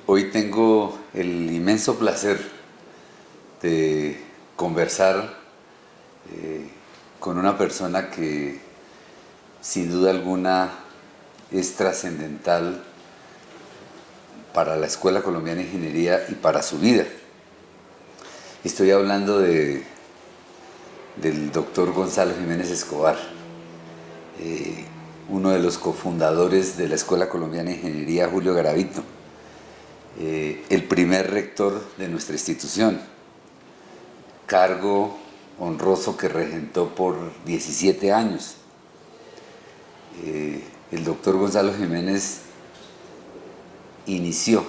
Hoy tengo el inmenso placer de conversar con una persona que sin duda alguna es trascendental para la Escuela Colombiana de Ingeniería y para su vida. Estoy hablando del doctor Gonzalo Jiménez Escobar, uno de los cofundadores de la Escuela Colombiana de Ingeniería, Julio Garavito, el primer rector de nuestra institución, cargo honroso que regentó por 17 años. El doctor Gonzalo Jiménez inició,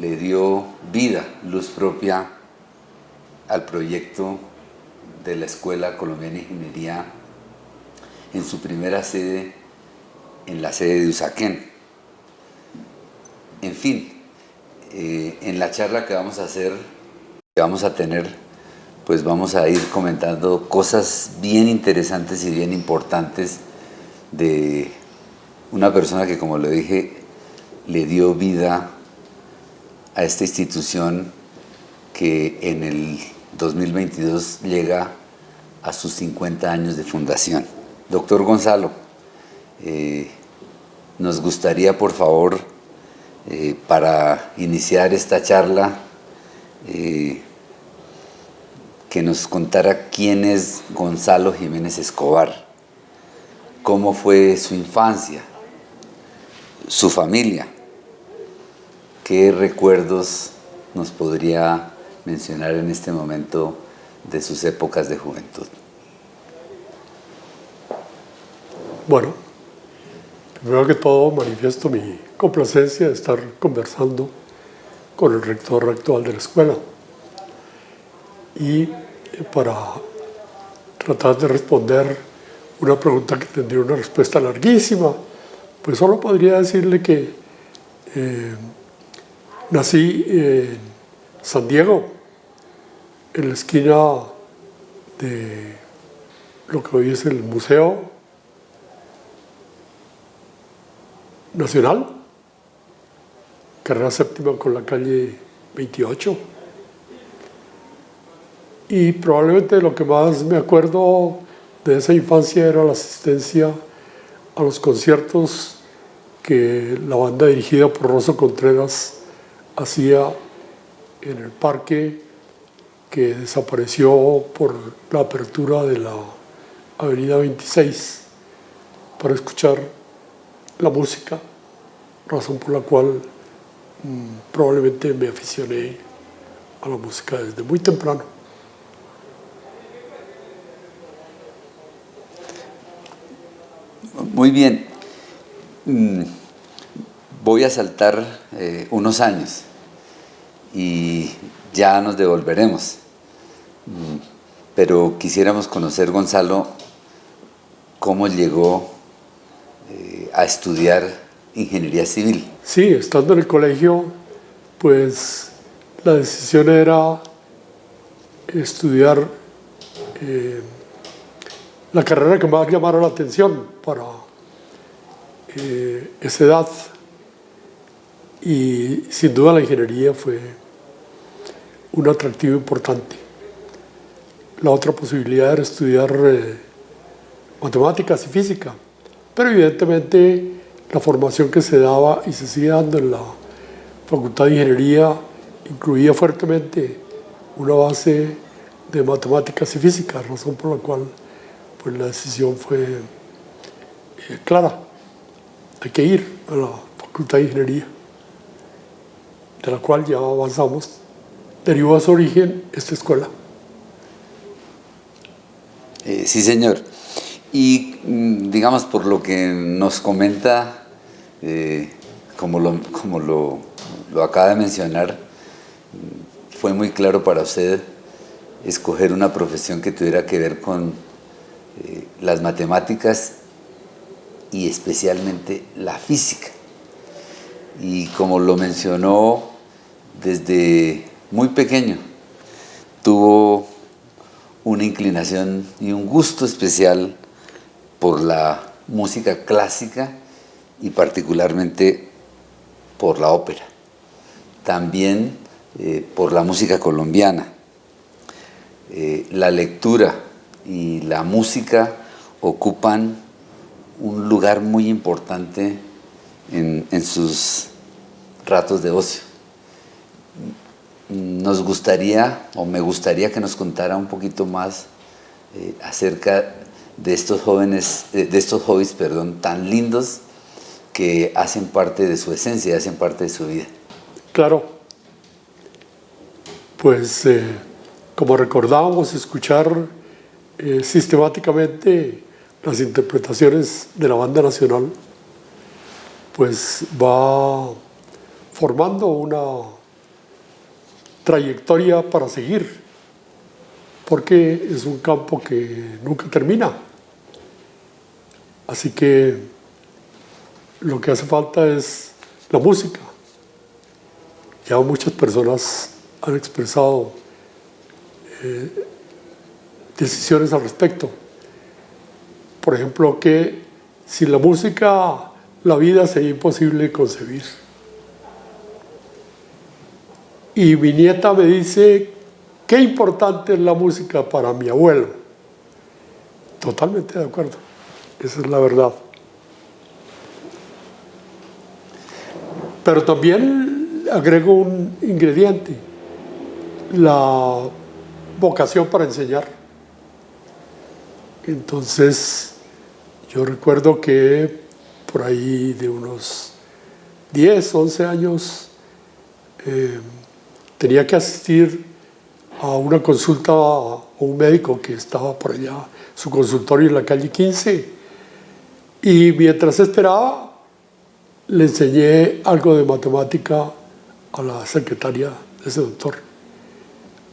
le dio vida, luz propia al proyecto de la Escuela Colombiana de Ingeniería en su primera sede, en la sede de Usaquén. En fin, en la charla que vamos a tener, pues vamos a ir comentando cosas bien interesantes y bien importantes de una persona que, como le dije, le dio vida a esta institución que en el 2022 llega a sus 50 años de fundación. Doctor Gonzalo, nos gustaría, por favor, para iniciar esta charla, que nos contara quién es Gonzalo Jiménez Escobar, cómo fue su infancia, su familia, qué recuerdos nos podría mencionar en este momento de sus épocas de juventud. Bueno, primero que todo manifiesto mi complacencia de estar conversando con el rector actual de la escuela. Y para tratar de responder una pregunta que tendría una respuesta larguísima, pues solo podría decirle que nací en San Diego, en la esquina de lo que hoy es el Museo Nacional, carrera séptima con la calle 28. Y probablemente lo que más me acuerdo de esa infancia era la asistencia a los conciertos que la banda dirigida por Rosso Contreras hacía en el parque que desapareció por la apertura de la avenida 26 para escuchar la música, razón por la cual probablemente me aficioné a la música desde muy temprano. Muy bien. Voy a saltar unos años y ya nos devolveremos. Pero quisiéramos conocer, Gonzalo, cómo llegó a estudiar ingeniería civil. Sí, estando en el colegio, pues la decisión era estudiar la carrera que más llamara la atención para esa edad, y sin duda la ingeniería fue un atractivo importante. La otra posibilidad era estudiar matemáticas y física, pero evidentemente la formación que se daba y se sigue dando en la Facultad de Ingeniería incluía fuertemente una base de matemáticas y física, razón por la cual pues la decisión fue clara. Hay que ir a la Facultad de Ingeniería, de la cual ya avanzamos. Derivó a su origen esta escuela. Sí, señor. Y digamos, por lo que nos comenta, como lo acaba de mencionar, fue muy claro para usted escoger una profesión que tuviera que ver con las matemáticas y especialmente la física. Y como lo mencionó, desde muy pequeño tuvo una inclinación y un gusto especial por la música clásica y particularmente por la ópera. también por la música colombiana. La lectura y la música ocupan un lugar muy importante en sus ratos de ocio. Nos gustaría, o me gustaría que nos contara un poquito más acerca de estos jóvenes, de estos hobbies, tan lindos que hacen parte de su esencia, hacen parte de su vida. Claro, pues como recordábamos, escuchar sistemáticamente las interpretaciones de la banda nacional, pues va formando una trayectoria para seguir, porque es un campo que nunca termina. Así que lo que hace falta es la música. Ya muchas personas han expresado decisiones al respecto. Por ejemplo, que sin la música la vida sería imposible concebir. Y mi nieta me dice, qué importante es la música para mi abuelo. Totalmente de acuerdo, esa es la verdad. Pero también agrego un ingrediente, la vocación para enseñar. Entonces, yo recuerdo que por ahí de unos 10, 11 años tenía que asistir a una consulta a un médico que estaba por allá, su consultorio en la calle 15, y mientras esperaba le enseñé algo de matemática a la secretaria de ese doctor.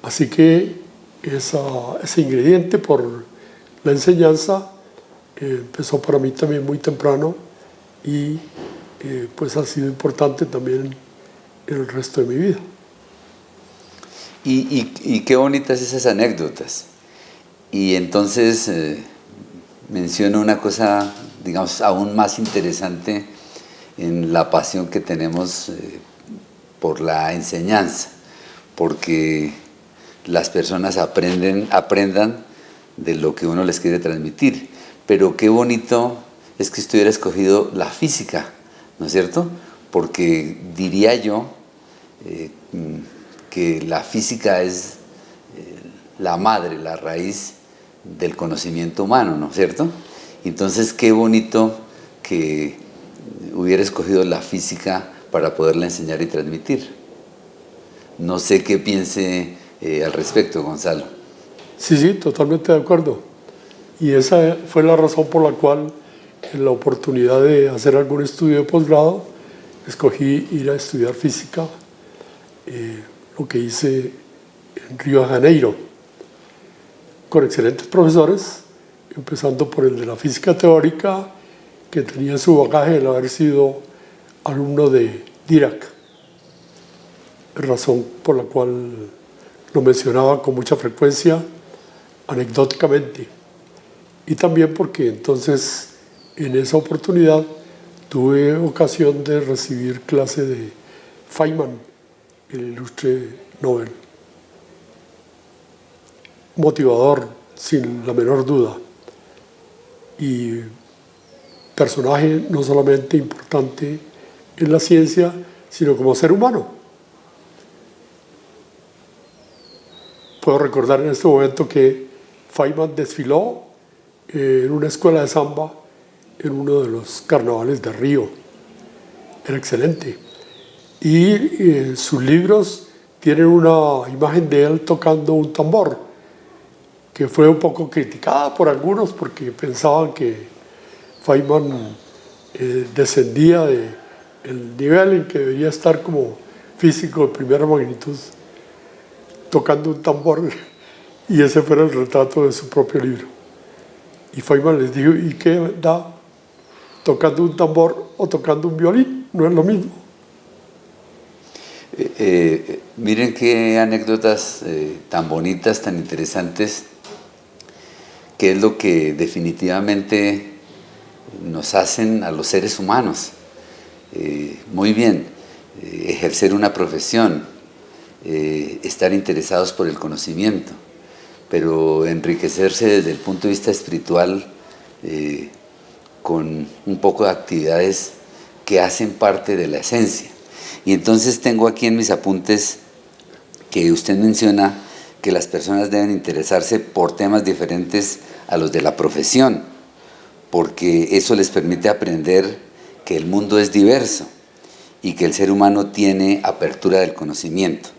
Así que ese ingrediente por la enseñanza empezó para mí también muy temprano y pues ha sido importante también en el resto de mi vida. Y qué bonitas esas anécdotas. Y entonces menciono una cosa, digamos, aún más interesante en la pasión que tenemos por la enseñanza, porque las personas aprendan de lo que uno les quiere transmitir. Pero qué bonito es que usted hubiera escogido la física, ¿no es cierto? Porque diría yo que la física es la madre, la raíz del conocimiento humano, ¿no es cierto? Entonces, qué bonito que hubiera escogido la física para poderla enseñar y transmitir. No sé qué piense al respecto, Gonzalo. Sí, totalmente de acuerdo. Y esa fue la razón por la cual, en la oportunidad de hacer algún estudio de posgrado, escogí ir a estudiar física, lo que hice en Río de Janeiro, con excelentes profesores, empezando por el de la física teórica, que tenía su bagaje el haber sido alumno de Dirac, razón por la cual lo mencionaba con mucha frecuencia, anecdóticamente. Y también porque entonces, en esa oportunidad, tuve ocasión de recibir clase de Feynman, el ilustre Nobel. Motivador, sin la menor duda. Y personaje no solamente importante en la ciencia, sino como ser humano. Puedo recordar en este momento que Feynman desfiló en una escuela de samba en uno de los carnavales de Río. Era excelente. Y sus libros tienen una imagen de él tocando un tambor, que fue un poco criticada por algunos porque pensaban que Feynman descendía del nivel en que debería estar como físico de primera magnitud, tocando un tambor, y ese fuera el retrato de su propio libro. Y Feynman les dijo, ¿y qué da tocando un tambor o tocando un violín? No es lo mismo. Miren qué anécdotas tan bonitas, tan interesantes, que es lo que definitivamente nos hacen a los seres humanos. Muy bien, ejercer una profesión, estar interesados por el conocimiento, pero enriquecerse desde el punto de vista espiritual con un poco de actividades que hacen parte de la esencia. Y entonces tengo aquí en mis apuntes que usted menciona que las personas deben interesarse por temas diferentes a los de la profesión, porque eso les permite aprender que el mundo es diverso y que el ser humano tiene apertura del conocimiento.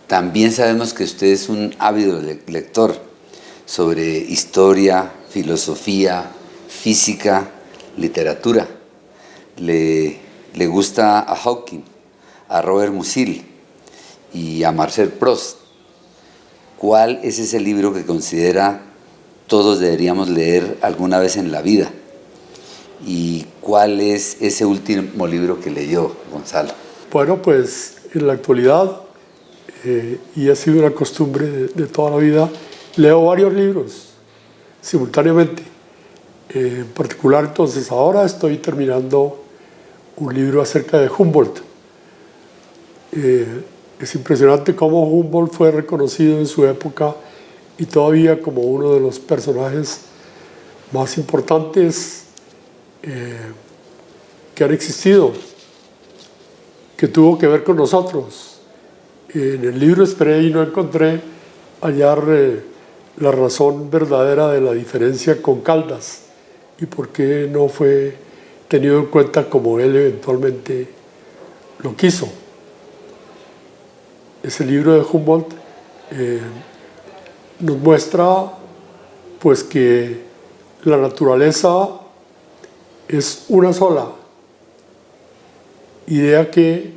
También sabemos que usted es un ávido lector sobre historia, filosofía, física, literatura. Le gusta a Hawking, a Robert Musil y a Marcel Proust. ¿Cuál es ese libro que considera todos deberíamos leer alguna vez en la vida? ¿Y cuál es ese último libro que leyó, Gonzalo? Bueno, pues en la actualidad, y ha sido una costumbre de toda la vida, leo varios libros simultáneamente. En particular, entonces, ahora estoy terminando un libro acerca de Humboldt. Es impresionante cómo Humboldt fue reconocido en su época y todavía como uno de los personajes más importantes que han existido, que tuvo que ver con nosotros. En el libro esperé y no encontré hallar la razón verdadera de la diferencia con Caldas y por qué no fue tenido en cuenta como él eventualmente lo quiso. Ese libro de Humboldt nos muestra pues que la naturaleza es una sola, idea que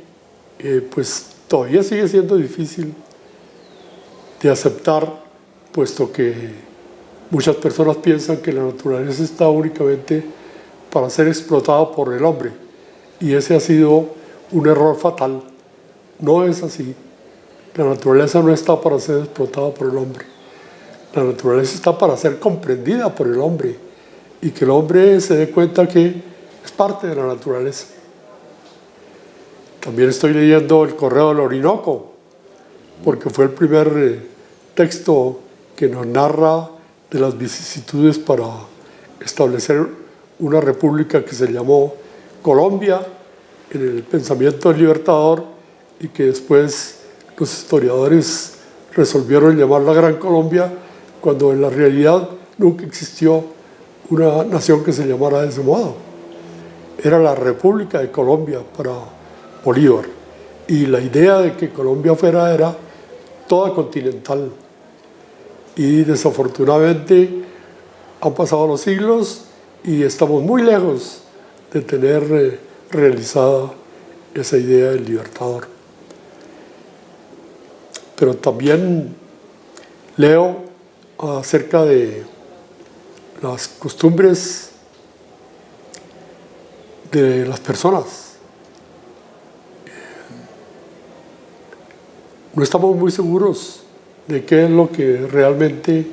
pues todavía sigue siendo difícil de aceptar, puesto que muchas personas piensan que la naturaleza está únicamente para ser explotada por el hombre, y ese ha sido un error fatal. No es así. La naturaleza no está para ser explotada por el hombre. La naturaleza está para ser comprendida por el hombre y que el hombre se dé cuenta que es parte de la naturaleza. También estoy leyendo El Correo del Orinoco, porque fue el primer texto que nos narra de las vicisitudes para establecer una república que se llamó Colombia en el pensamiento del Libertador y que después los historiadores resolvieron llamarla Gran Colombia, cuando en la realidad nunca existió una nación que se llamara de ese modo. Era la República de Colombia para Bolívar, y la idea de que Colombia era toda continental, y desafortunadamente han pasado los siglos y estamos muy lejos de tener realizada esa idea del Libertador. Pero también leo acerca de las costumbres de las personas. No estamos muy seguros de qué es lo que realmente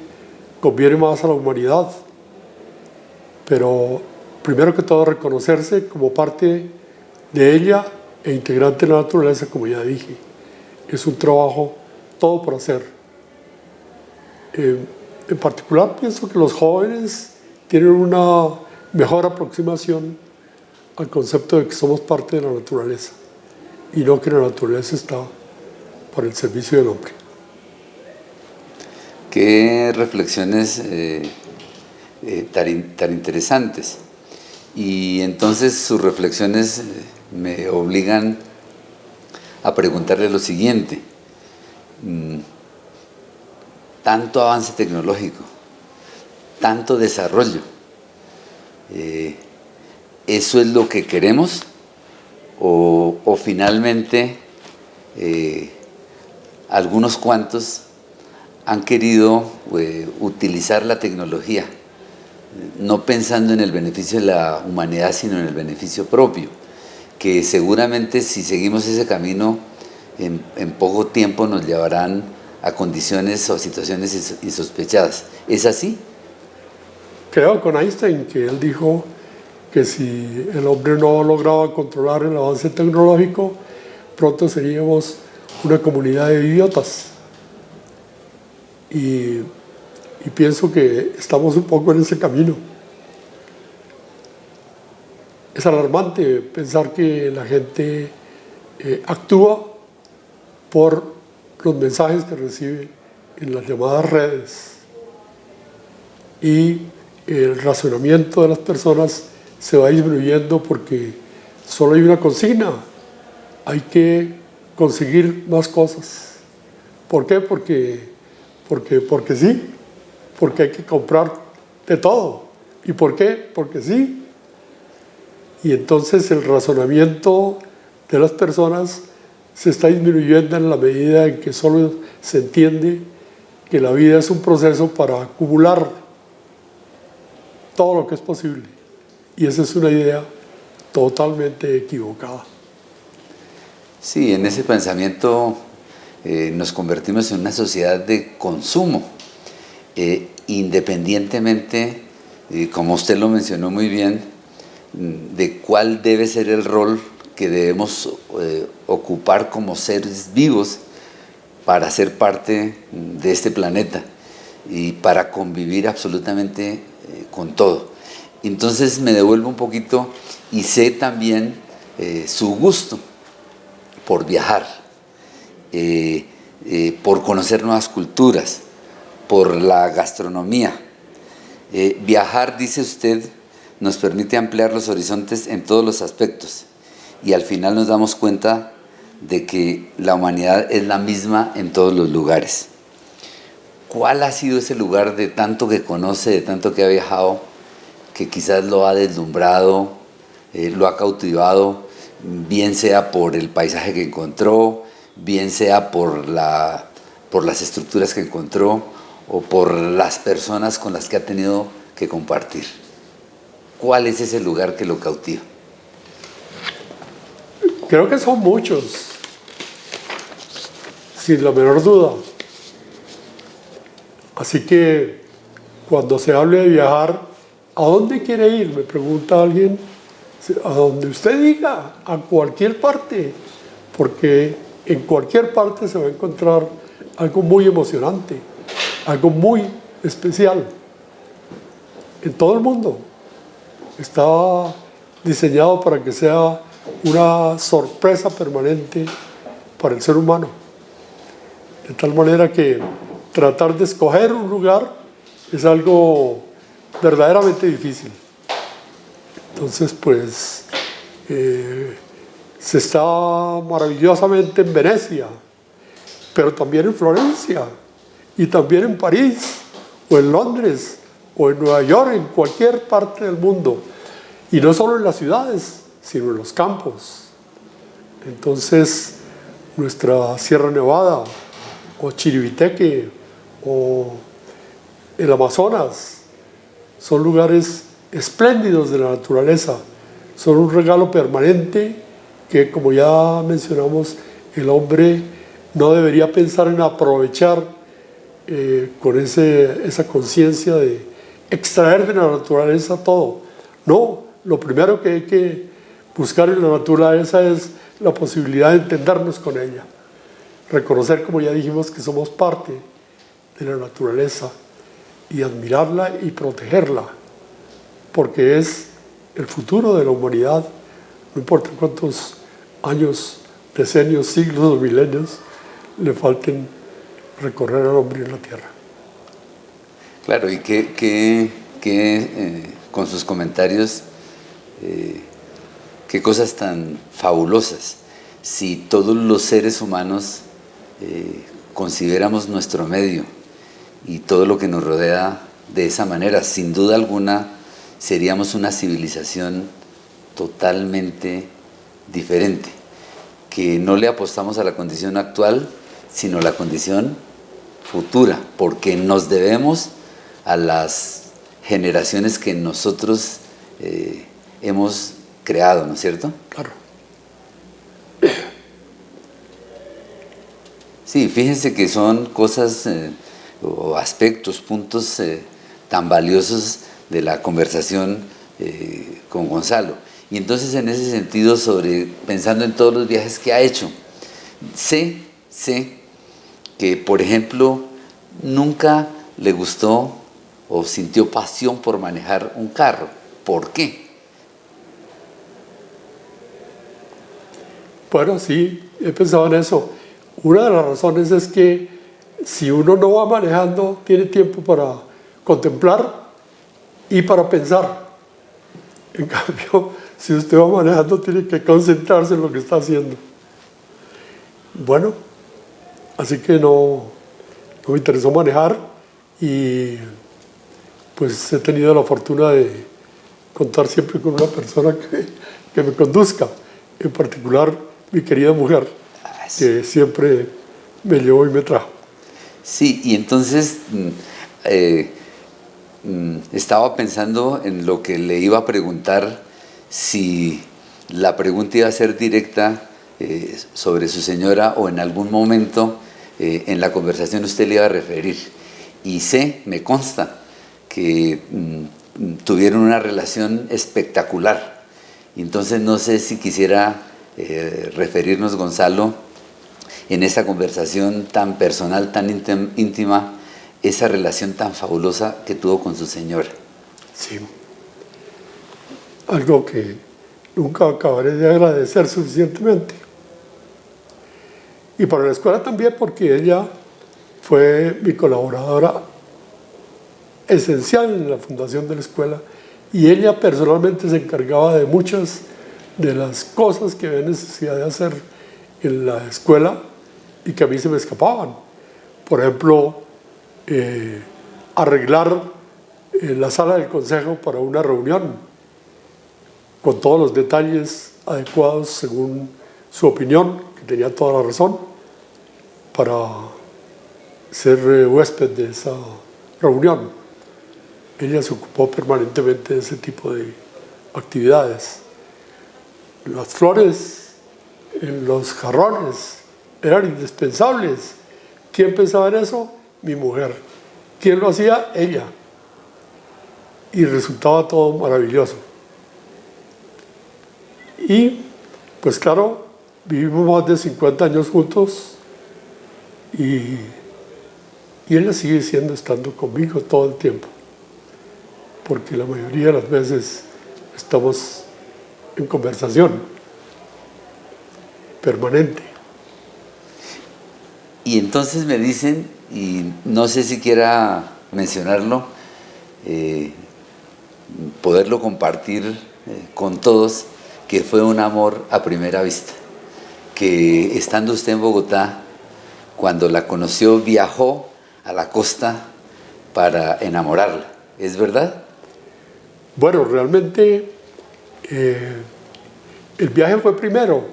conviene más a la humanidad, pero primero que todo reconocerse como parte de ella e integrante de la naturaleza, como ya dije. Es un trabajo todo por hacer. En particular pienso que los jóvenes tienen una mejor aproximación al concepto de que somos parte de la naturaleza y no que la naturaleza está para el servicio del hombre. Qué reflexiones tan interesantes. Y entonces sus reflexiones me obligan a preguntarle lo siguiente. Tanto avance tecnológico, tanto desarrollo, ¿eso es lo que queremos? ¿O finalmente algunos cuantos han querido utilizar la tecnología, no pensando en el beneficio de la humanidad, sino en el beneficio propio, que seguramente si seguimos ese camino, en poco tiempo nos llevarán a condiciones o situaciones insospechadas? ¿Es así? Creo con Einstein, que él dijo que si el hombre no lograba controlar el avance tecnológico, pronto seríamos una comunidad de idiotas. Y pienso que estamos un poco en ese camino. Es alarmante pensar que la gente actúa por los mensajes que recibe en las llamadas redes, y el razonamiento de las personas se va disminuyendo porque solo hay una consigna: hay que conseguir más cosas. ¿Por qué? Porque sí, porque hay que comprar de todo. ¿Y por qué? Porque sí. Y entonces el razonamiento de las personas se está disminuyendo en la medida en que solo se entiende que la vida es un proceso para acumular todo lo que es posible. Y esa es una idea totalmente equivocada. Sí, en ese pensamiento nos convertimos en una sociedad de consumo, independientemente, como usted lo mencionó muy bien, de cuál debe ser el rol que debemos ocupar como seres vivos para ser parte de este planeta y para convivir absolutamente con todo. Entonces me devuelvo un poquito y sé también su gusto por viajar, por conocer nuevas culturas, por la gastronomía. Viajar, dice usted, nos permite ampliar los horizontes en todos los aspectos, y al final nos damos cuenta de que la humanidad es la misma en todos los lugares. ¿Cuál ha sido ese lugar de tanto que conoce, de tanto que ha viajado, que quizás lo ha deslumbrado, lo ha cautivado, bien sea por el paisaje que encontró, bien sea por las estructuras que encontró o por las personas con las que ha tenido que compartir? ¿Cuál es ese lugar que lo cautiva? Creo que son muchos, sin la menor duda. Así que cuando se hable de viajar, ¿a dónde quiere ir?, me pregunta alguien. A donde usted diga, a cualquier parte, porque en cualquier parte se va a encontrar algo muy emocionante, algo muy especial. En todo el mundo está diseñado para que sea una sorpresa permanente para el ser humano, de tal manera que tratar de escoger un lugar es algo verdaderamente difícil. Entonces, pues, se está maravillosamente en Venecia, pero también en Florencia, y también en París, o en Londres, o en Nueva York, en cualquier parte del mundo. Y no solo en las ciudades, sino en los campos. Entonces, nuestra Sierra Nevada, o Chiribiteque, o el Amazonas, son lugares espléndidos de la naturaleza, son un regalo permanente que, como ya mencionamos, el hombre no debería pensar en aprovechar con esa conciencia de extraer de la naturaleza todo. No, lo primero que hay que buscar en la naturaleza es la posibilidad de entendernos con ella, reconocer, como ya dijimos, que somos parte de la naturaleza y admirarla y protegerla, porque es el futuro de la humanidad, no importa cuántos años, decenios, siglos o milenios le falten recorrer al hombre en la tierra. Claro, y con sus comentarios, qué cosas tan fabulosas. Si todos los seres humanos consideramos nuestro medio y todo lo que nos rodea de esa manera, sin duda alguna seríamos una civilización totalmente diferente, que no le apostamos a la condición actual, sino a la condición futura, porque nos debemos a las generaciones que nosotros hemos creado, ¿no es cierto? Claro. Sí, fíjense que son cosas o aspectos, puntos tan valiosos de la conversación con Gonzalo. Y entonces en ese sentido, pensando en todos los viajes que ha hecho, sé que, por ejemplo, nunca le gustó o sintió pasión por manejar un carro. ¿Por qué? Bueno, sí, he pensado en eso. Una de las razones es que si uno no va manejando, tiene tiempo para contemplar y para pensar. En cambio, si usted va manejando, tiene que concentrarse en lo que está haciendo. Bueno, así que no me interesó manejar y pues he tenido la fortuna de contar siempre con una persona que me conduzca, en particular mi querida mujer, que siempre me llevó y me trajo. Sí, y entonces estaba pensando en lo que le iba a preguntar, si la pregunta iba a ser directa sobre su señora o en algún momento en la conversación usted le iba a referir. Y me consta que tuvieron una relación espectacular. Entonces no sé si quisiera referirnos, Gonzalo, en esa conversación tan personal, tan íntima, esa relación tan fabulosa que tuvo con su señora. Sí. Algo que nunca acabaré de agradecer suficientemente. Y para la escuela también, porque ella fue mi colaboradora esencial en la fundación de la escuela y ella personalmente se encargaba de muchas de las cosas que había necesidad de hacer en la escuela y que a mí se me escapaban. Por ejemplo, arreglar la sala del consejo para una reunión con todos los detalles adecuados según su opinión, que tenía toda la razón, para ser huésped de esa reunión. Ella se ocupó permanentemente de ese tipo de actividades. Las flores en los jarrones eran indispensables. ¿Quién pensaba en eso? Mi mujer. ¿Quién lo hacía? Ella. Y resultaba todo maravilloso. Y, pues claro, vivimos más de 50 años juntos y ella sigue estando conmigo todo el tiempo, porque la mayoría de las veces estamos en conversación permanente. Y entonces me dicen, y no sé si quiera mencionarlo, poderlo compartir con todos, que fue un amor a primera vista, que estando usted en Bogotá, cuando la conoció, viajó a la costa para enamorarla. ¿Es verdad? Bueno, realmente el viaje fue primero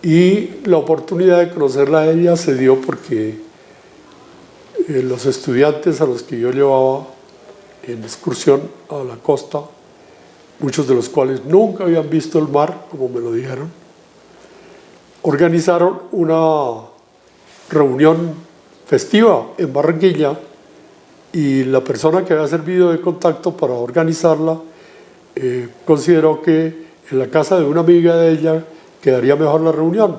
y la oportunidad de conocerla a ella se dio porque los estudiantes a los que yo llevaba en excursión a la costa, muchos de los cuales nunca habían visto el mar, como me lo dijeron, organizaron una reunión festiva en Barranquilla y la persona que había servido de contacto para organizarla consideró que en la casa de una amiga de ella quedaría mejor la reunión.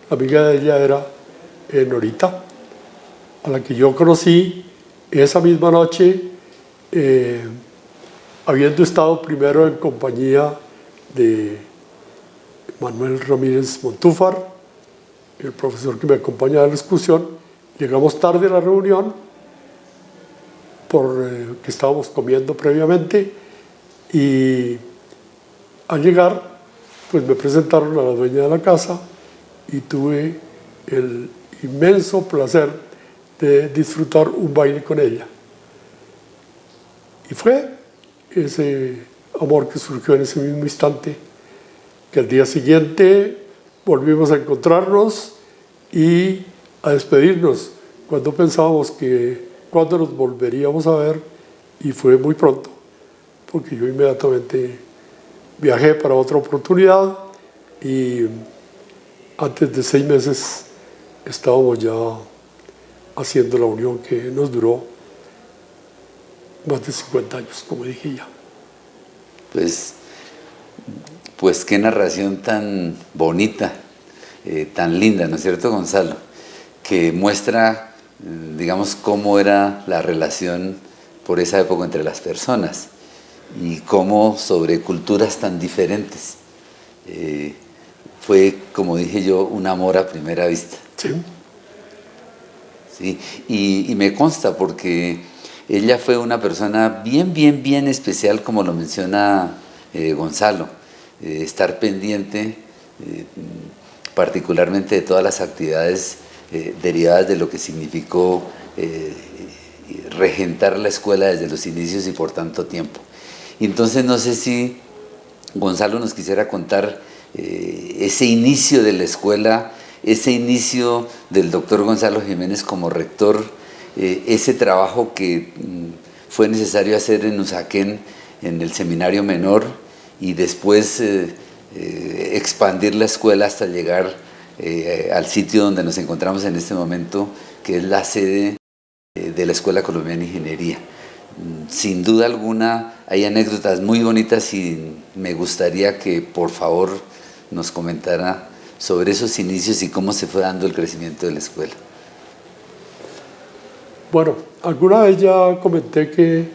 La amiga de ella era Norita, a la que yo conocí esa misma noche, habiendo estado primero en compañía de Manuel Ramírez Montúfar, el profesor que me acompañaba a la excursión. Llegamos tarde a la reunión porque estábamos comiendo previamente y al llegar pues me presentaron a la dueña de la casa y tuve el inmenso placer de disfrutar un baile con ella. Y fue ese amor que surgió en ese mismo instante, que al día siguiente volvimos a encontrarnos y a despedirnos cuando pensábamos que cuando nos volveríamos a ver, y fue muy pronto, porque yo inmediatamente viajé para otra oportunidad y antes de 6 meses estábamos ya haciendo la unión que nos duró más de 50 años, como dije ya. Pues, pues qué narración tan bonita, tan linda, ¿no es cierto, Gonzalo? Que muestra, digamos, cómo era la relación por esa época entre las personas y cómo sobre culturas tan diferentes. Fue, como dije yo, un amor a primera vista. Sí. Sí, y me consta porque ella fue una persona bien especial, como lo menciona Gonzalo, estar pendiente particularmente de todas las actividades derivadas de lo que significó regentar la escuela desde los inicios y por tanto tiempo. Y entonces no sé si Gonzalo nos quisiera contar ese inicio de la escuela, ese inicio del doctor Gonzalo Jiménez como rector, ese trabajo que fue necesario hacer en Usaquén, en el seminario menor, y después expandir la escuela hasta llegar al sitio donde nos encontramos en este momento, que es la sede de la Escuela Colombiana de Ingeniería. Sin duda alguna hay anécdotas muy bonitas y me gustaría que por favor nos comentara sobre esos inicios y cómo se fue dando el crecimiento de la escuela. Bueno, alguna vez ya comenté que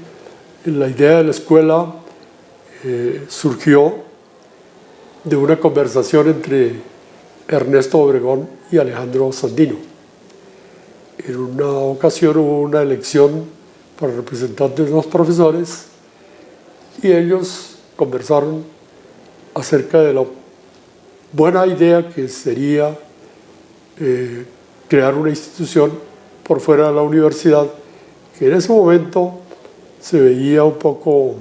la idea de la escuela surgió de una conversación entre Ernesto Obregón y Alejandro Sandino. En una ocasión hubo una elección para representantes de los profesores y ellos conversaron acerca de la buena idea que sería crear una institución por fuera de la universidad, que en ese momento se veía un poco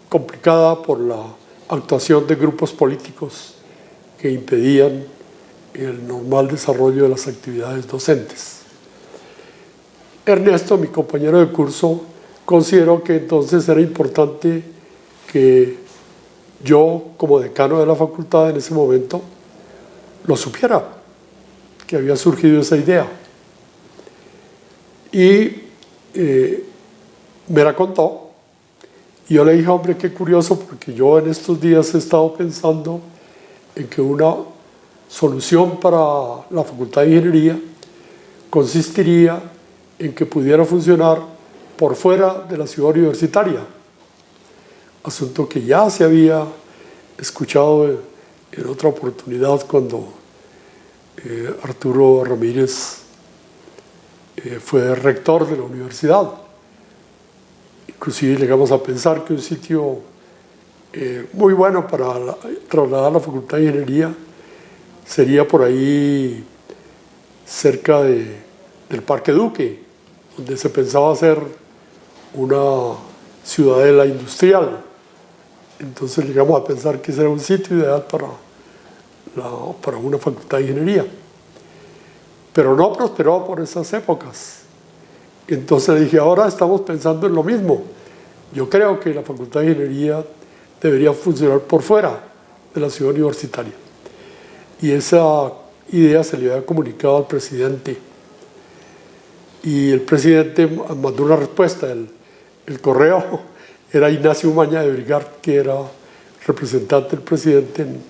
complicada por la actuación de grupos políticos que impedían el normal desarrollo de las actividades docentes. Ernesto, mi compañero de curso, consideró que entonces era importante que yo, como decano de la facultad en ese momento, lo supiera, que había surgido esa idea. Y me la contó. Y yo le dije, hombre, qué curioso, porque yo en estos días he estado pensando en que una solución para la Facultad de Ingeniería consistiría en que pudiera funcionar por fuera de la ciudad universitaria, asunto que ya se había escuchado en otra oportunidad cuando Arturo Ramírez fue rector de la universidad. Inclusive llegamos a pensar que un sitio muy bueno para trasladar la Facultad de Ingeniería sería por ahí cerca del Parque Duque, donde se pensaba hacer una ciudadela industrial. Entonces llegamos a pensar que ese era un sitio ideal para una facultad de ingeniería. Pero no prosperó por esas épocas. Entonces le dije, ahora estamos pensando en lo mismo. Yo creo que la Facultad de Ingeniería debería funcionar por fuera de la ciudad universitaria. Y esa idea se le había comunicado al presidente. Y el presidente mandó una respuesta. El correo era Ignacio Umaña de Brigart, que era representante del presidente en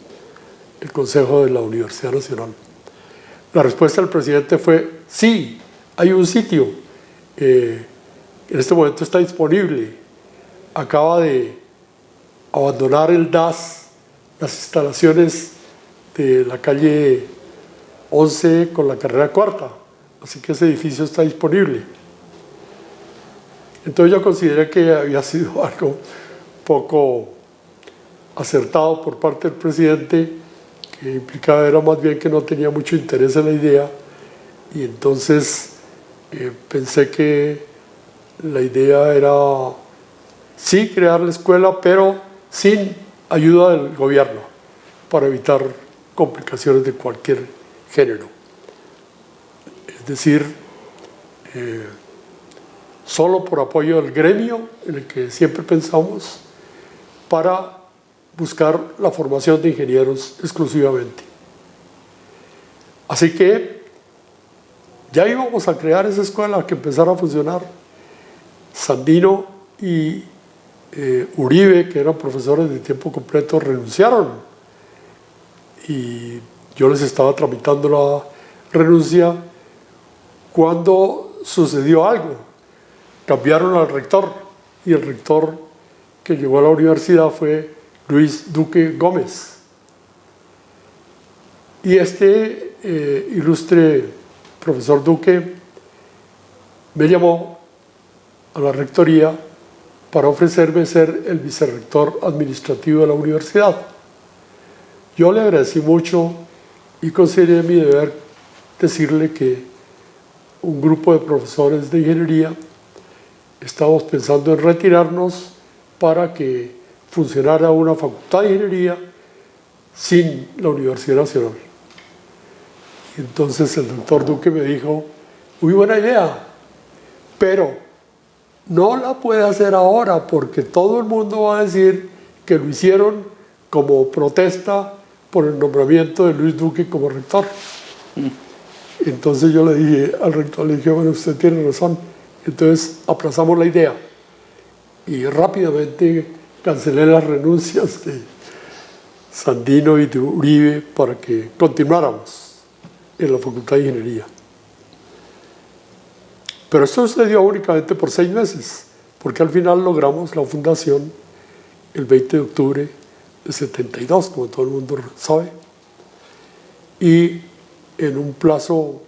el Consejo de la Universidad Nacional. La respuesta del presidente fue, sí, hay un sitio, en este momento está disponible, acaba de abandonar el DAS, las instalaciones de la calle 11 con la carrera cuarta, así que ese edificio está disponible. Entonces yo consideré que había sido algo poco acertado por parte del presidente, que implicaba era más bien que no tenía mucho interés en la idea, y entonces pensé que la idea era sí crear la escuela, pero sin ayuda del gobierno, para evitar complicaciones de cualquier género. Es decir, solo por apoyo del gremio, en el que siempre pensamos, para buscar la formación de ingenieros exclusivamente. Así que ya íbamos a crear esa escuela que empezara a funcionar. Sandino y Uribe, que eran profesores de tiempo completo, renunciaron. Y yo les estaba tramitando la renuncia cuando sucedió algo. Cambiaron al rector y el rector que llegó a la universidad fue Luis Duque Gómez. Y este ilustre profesor Duque me llamó a la rectoría para ofrecerme ser el vicerrector administrativo de la universidad. Yo le agradecí mucho y consideré mi deber decirle que un grupo de profesores de ingeniería estábamos pensando en retirarnos para que funcionara una facultad de ingeniería sin la Universidad Nacional. Y entonces el doctor Duque me dijo, muy buena idea, pero no la puede hacer ahora porque todo el mundo va a decir que lo hicieron como protesta por el nombramiento de Luis Duque como rector. Entonces yo le dije al rector, le dije, bueno, usted tiene razón. Entonces aplazamos la idea y rápidamente cancelé las renuncias de Sandino y de Uribe para que continuáramos en la Facultad de Ingeniería. Pero esto sucedió únicamente por 6 meses, porque al final logramos la fundación el 20 de octubre de 72, como todo el mundo sabe, y en un plazo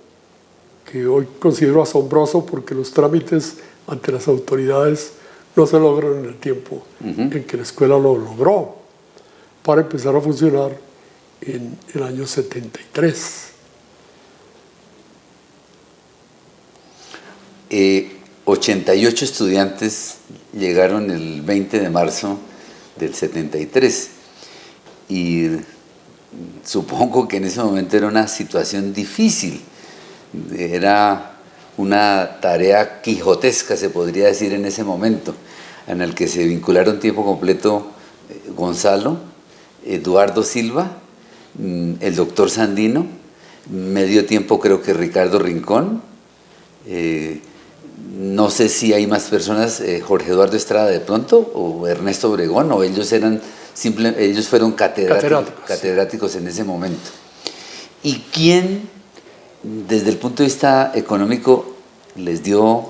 que hoy considero asombroso porque los trámites ante las autoridades no se logran en el tiempo en que la escuela lo logró, para empezar a funcionar en el año 73. 88 estudiantes llegaron el 20 de marzo del 73 y supongo que en ese momento era una situación difícil, era una tarea quijotesca, se podría decir en ese momento, en el que se vincularon tiempo completo Gonzalo, Eduardo Silva, el doctor Sandino, medio tiempo creo que Ricardo Rincón, no sé si hay más personas, Jorge Eduardo Estrada de pronto, o Ernesto Obregón, o ellos eran ellos fueron catedráticos en ese momento. ¿Y quién, desde el punto de vista económico, les dio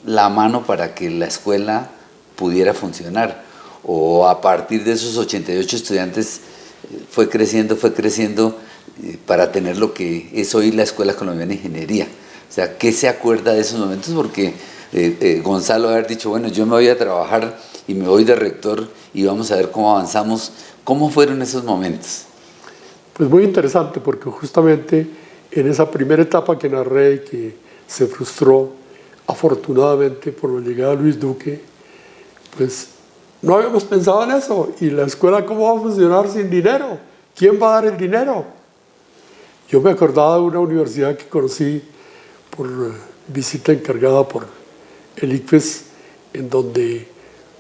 la mano para que la escuela pudiera funcionar? ¿O a partir de esos 88 estudiantes fue creciendo para tener lo que es hoy la Escuela Colombiana de Ingeniería? O sea, ¿qué se acuerda de esos momentos? Porque Gonzalo haber dicho, bueno, yo me voy a trabajar y me voy de rector y vamos a ver cómo avanzamos. ¿Cómo fueron esos momentos? Pues muy interesante, porque justamente en esa primera etapa que narré y que se frustró afortunadamente por la llegada de Luis Duque, pues no habíamos pensado en eso. ¿Y la escuela cómo va a funcionar sin dinero? ¿Quién va a dar el dinero? Yo me acordaba de una universidad que conocí por visita encargada por el ICFES, en donde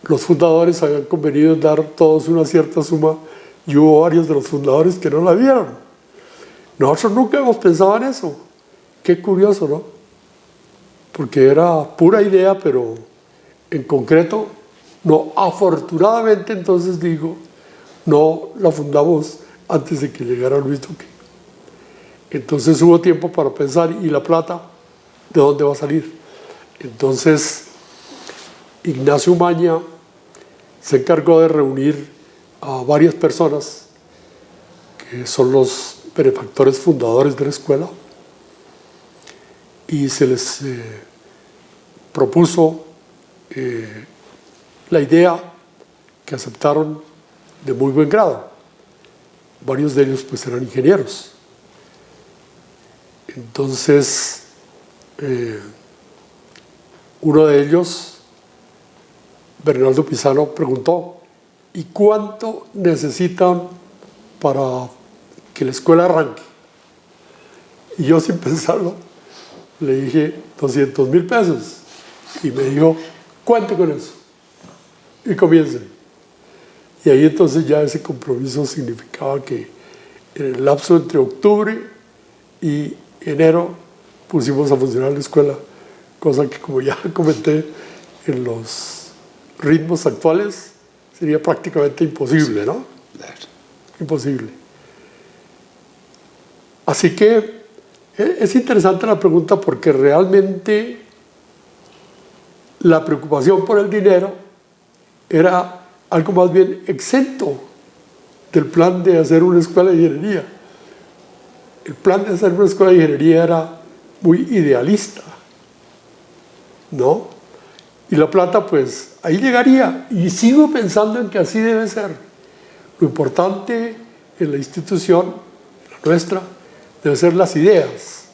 los fundadores habían convenido en dar todos una cierta suma y hubo varios de los fundadores que no la dieron. Nosotros nunca hemos pensado en eso. Qué curioso, ¿no? Porque era pura idea, pero en concreto, no. Afortunadamente, entonces digo, no la fundamos antes de que llegara Luis Duque. Entonces hubo tiempo para pensar, ¿y la plata de dónde va a salir? Entonces Ignacio Umaña se encargó de reunir a varias personas que son los benefactores fundadores de la escuela y se les propuso la idea, que aceptaron de muy buen grado. Varios de ellos pues eran ingenieros. Entonces uno de ellos, Bernardo Pisano, preguntó, ¿y cuánto necesitan para que la escuela arranque? Y yo, sin pensarlo, le dije 200,000 pesos. Y me dijo, cuente con eso y comiencen. Y ahí entonces ya ese compromiso significaba que en el lapso entre octubre y enero pusimos a funcionar la escuela, cosa que, como ya comenté en los ritmos actuales sería prácticamente imposible, ¿no? Claro. Imposible. Así que es interesante la pregunta porque realmente la preocupación por el dinero era algo más bien exento del plan de hacer una escuela de ingeniería. El plan de hacer una escuela de ingeniería era muy idealista, ¿no? Y la plata, pues, ahí llegaría. Y sigo pensando en que así debe ser. Lo importante en la institución, la nuestra, debe ser las ideas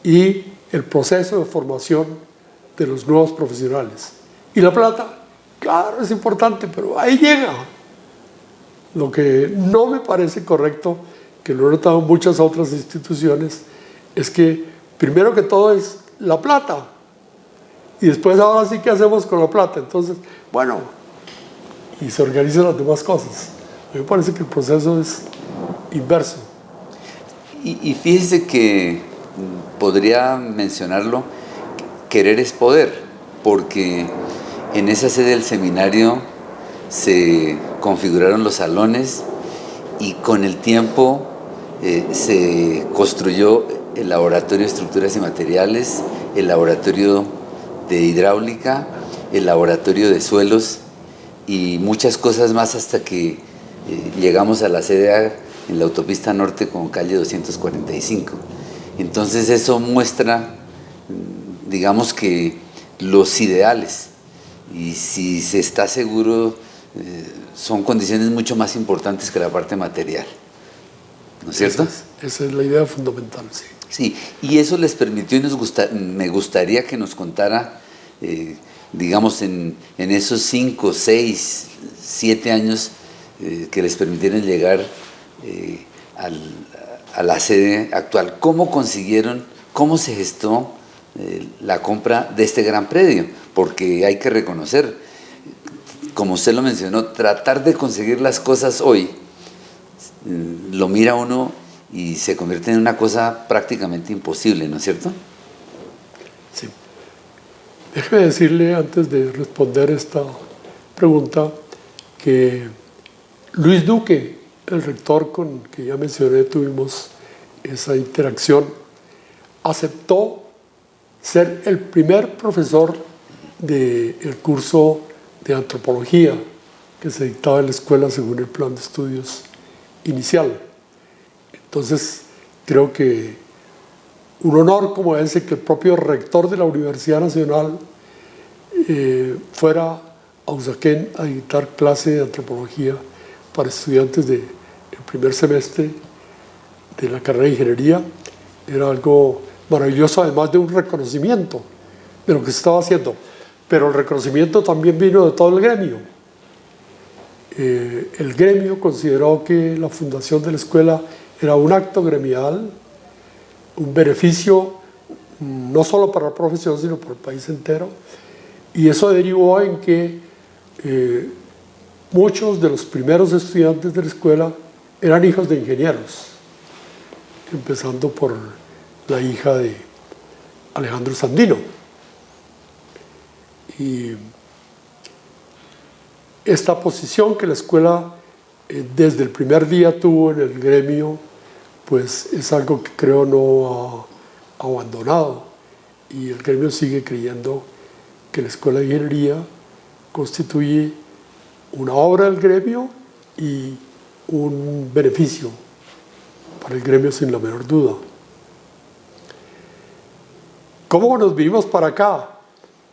y el proceso de formación de los nuevos profesionales. Y la plata, claro, es importante, pero ahí llega. Lo que no me parece correcto, que lo he notado en muchas otras instituciones, es que primero que todo es la plata. Y después ahora sí, ¿qué hacemos con la plata? Entonces, bueno, y se organizan las demás cosas. A mí me parece que el proceso es inverso. Y fíjese que podría mencionarlo, querer es poder, porque en esa sede del seminario se configuraron los salones y con el tiempo se construyó el laboratorio de estructuras y materiales, el laboratorio de hidráulica, el laboratorio de suelos y muchas cosas más hasta que llegamos a la sede en la autopista norte con calle 245. Entonces eso muestra, digamos que los ideales, y si se está seguro, son condiciones mucho más importantes que la parte material, ¿no es cierto? Esa es la idea fundamental, sí. Sí, y eso les permitió, y me gustaría que nos contara, digamos, en esos 5, 6, 7 años que les permitieron llegar a la sede actual. ¿Cómo consiguieron, cómo se gestó la compra de este gran predio? Porque hay que reconocer, como usted lo mencionó, tratar de conseguir las cosas hoy, lo mira uno y se convierte en una cosa prácticamente imposible, ¿no es cierto? Sí. Déjeme decirle, antes de responder esta pregunta, que Luis Duque, el rector con que ya mencioné, tuvimos esa interacción, aceptó ser el primer profesor del curso de antropología que se dictaba en la escuela según el plan de estudios inicial. Entonces, creo que un honor como ese, que el propio rector de la Universidad Nacional fuera a Usaquén a dictar clase de antropología para estudiantes del primer semestre de la carrera de ingeniería, era algo maravilloso, además de un reconocimiento de lo que se estaba haciendo. Pero el reconocimiento también vino de todo el gremio. El gremio consideró que la fundación de la escuela era un acto gremial, un beneficio no solo para la profesión, sino para el país entero. Y eso derivó en que muchos de los primeros estudiantes de la escuela eran hijos de ingenieros, empezando por la hija de Alejandro Sandino. Y esta posición que la escuela desde el primer día tuvo en el gremio, pues es algo que creo no ha abandonado, y el gremio sigue creyendo que la escuela de ingeniería constituye una obra del gremio y un beneficio para el gremio sin la menor duda. ¿Cómo nos vinimos para acá?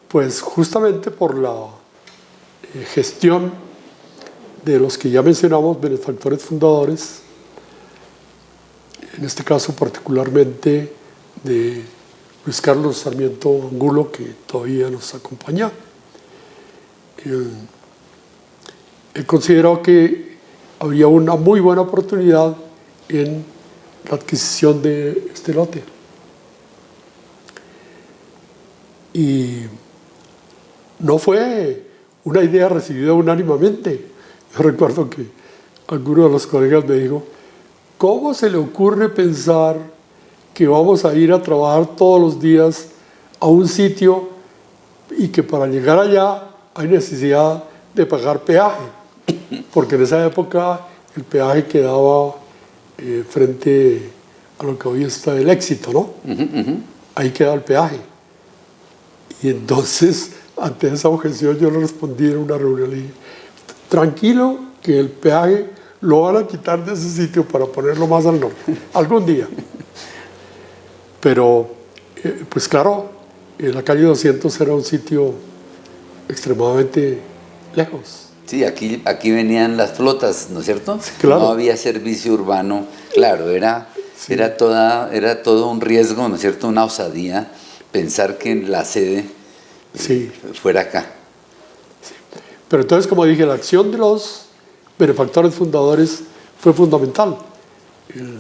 Pues justamente por la gestión de los que ya mencionamos, benefactores fundadores, en este caso particularmente de Luis Carlos Sarmiento Angulo, que todavía nos acompaña. Él consideró que habría una muy buena oportunidad en la adquisición de este lote. Y no fue una idea recibida unánimemente. Yo recuerdo que alguno de los colegas me dijo: ¿cómo se le ocurre pensar que vamos a ir a trabajar todos los días a un sitio y que para llegar allá hay necesidad de pagar peaje, porque en esa época el peaje quedaba frente a lo que hoy está el Éxito, ¿no? Ahí queda el peaje. Y entonces, ante esa objeción, yo le respondí en una reunión, le dije, tranquilo, que el peaje lo van a quitar de ese sitio para ponerlo más al norte, algún día. Pero, pues claro, la calle 200 era un sitio extremadamente lejos. Sí, aquí venían las flotas, ¿no es cierto? Sí, claro. No había servicio urbano, claro, era todo un riesgo, ¿no es cierto? Una osadía pensar que la sede fuera acá. Sí. Pero entonces, como dije, la acción de los benefactores fundadores fue fundamental. El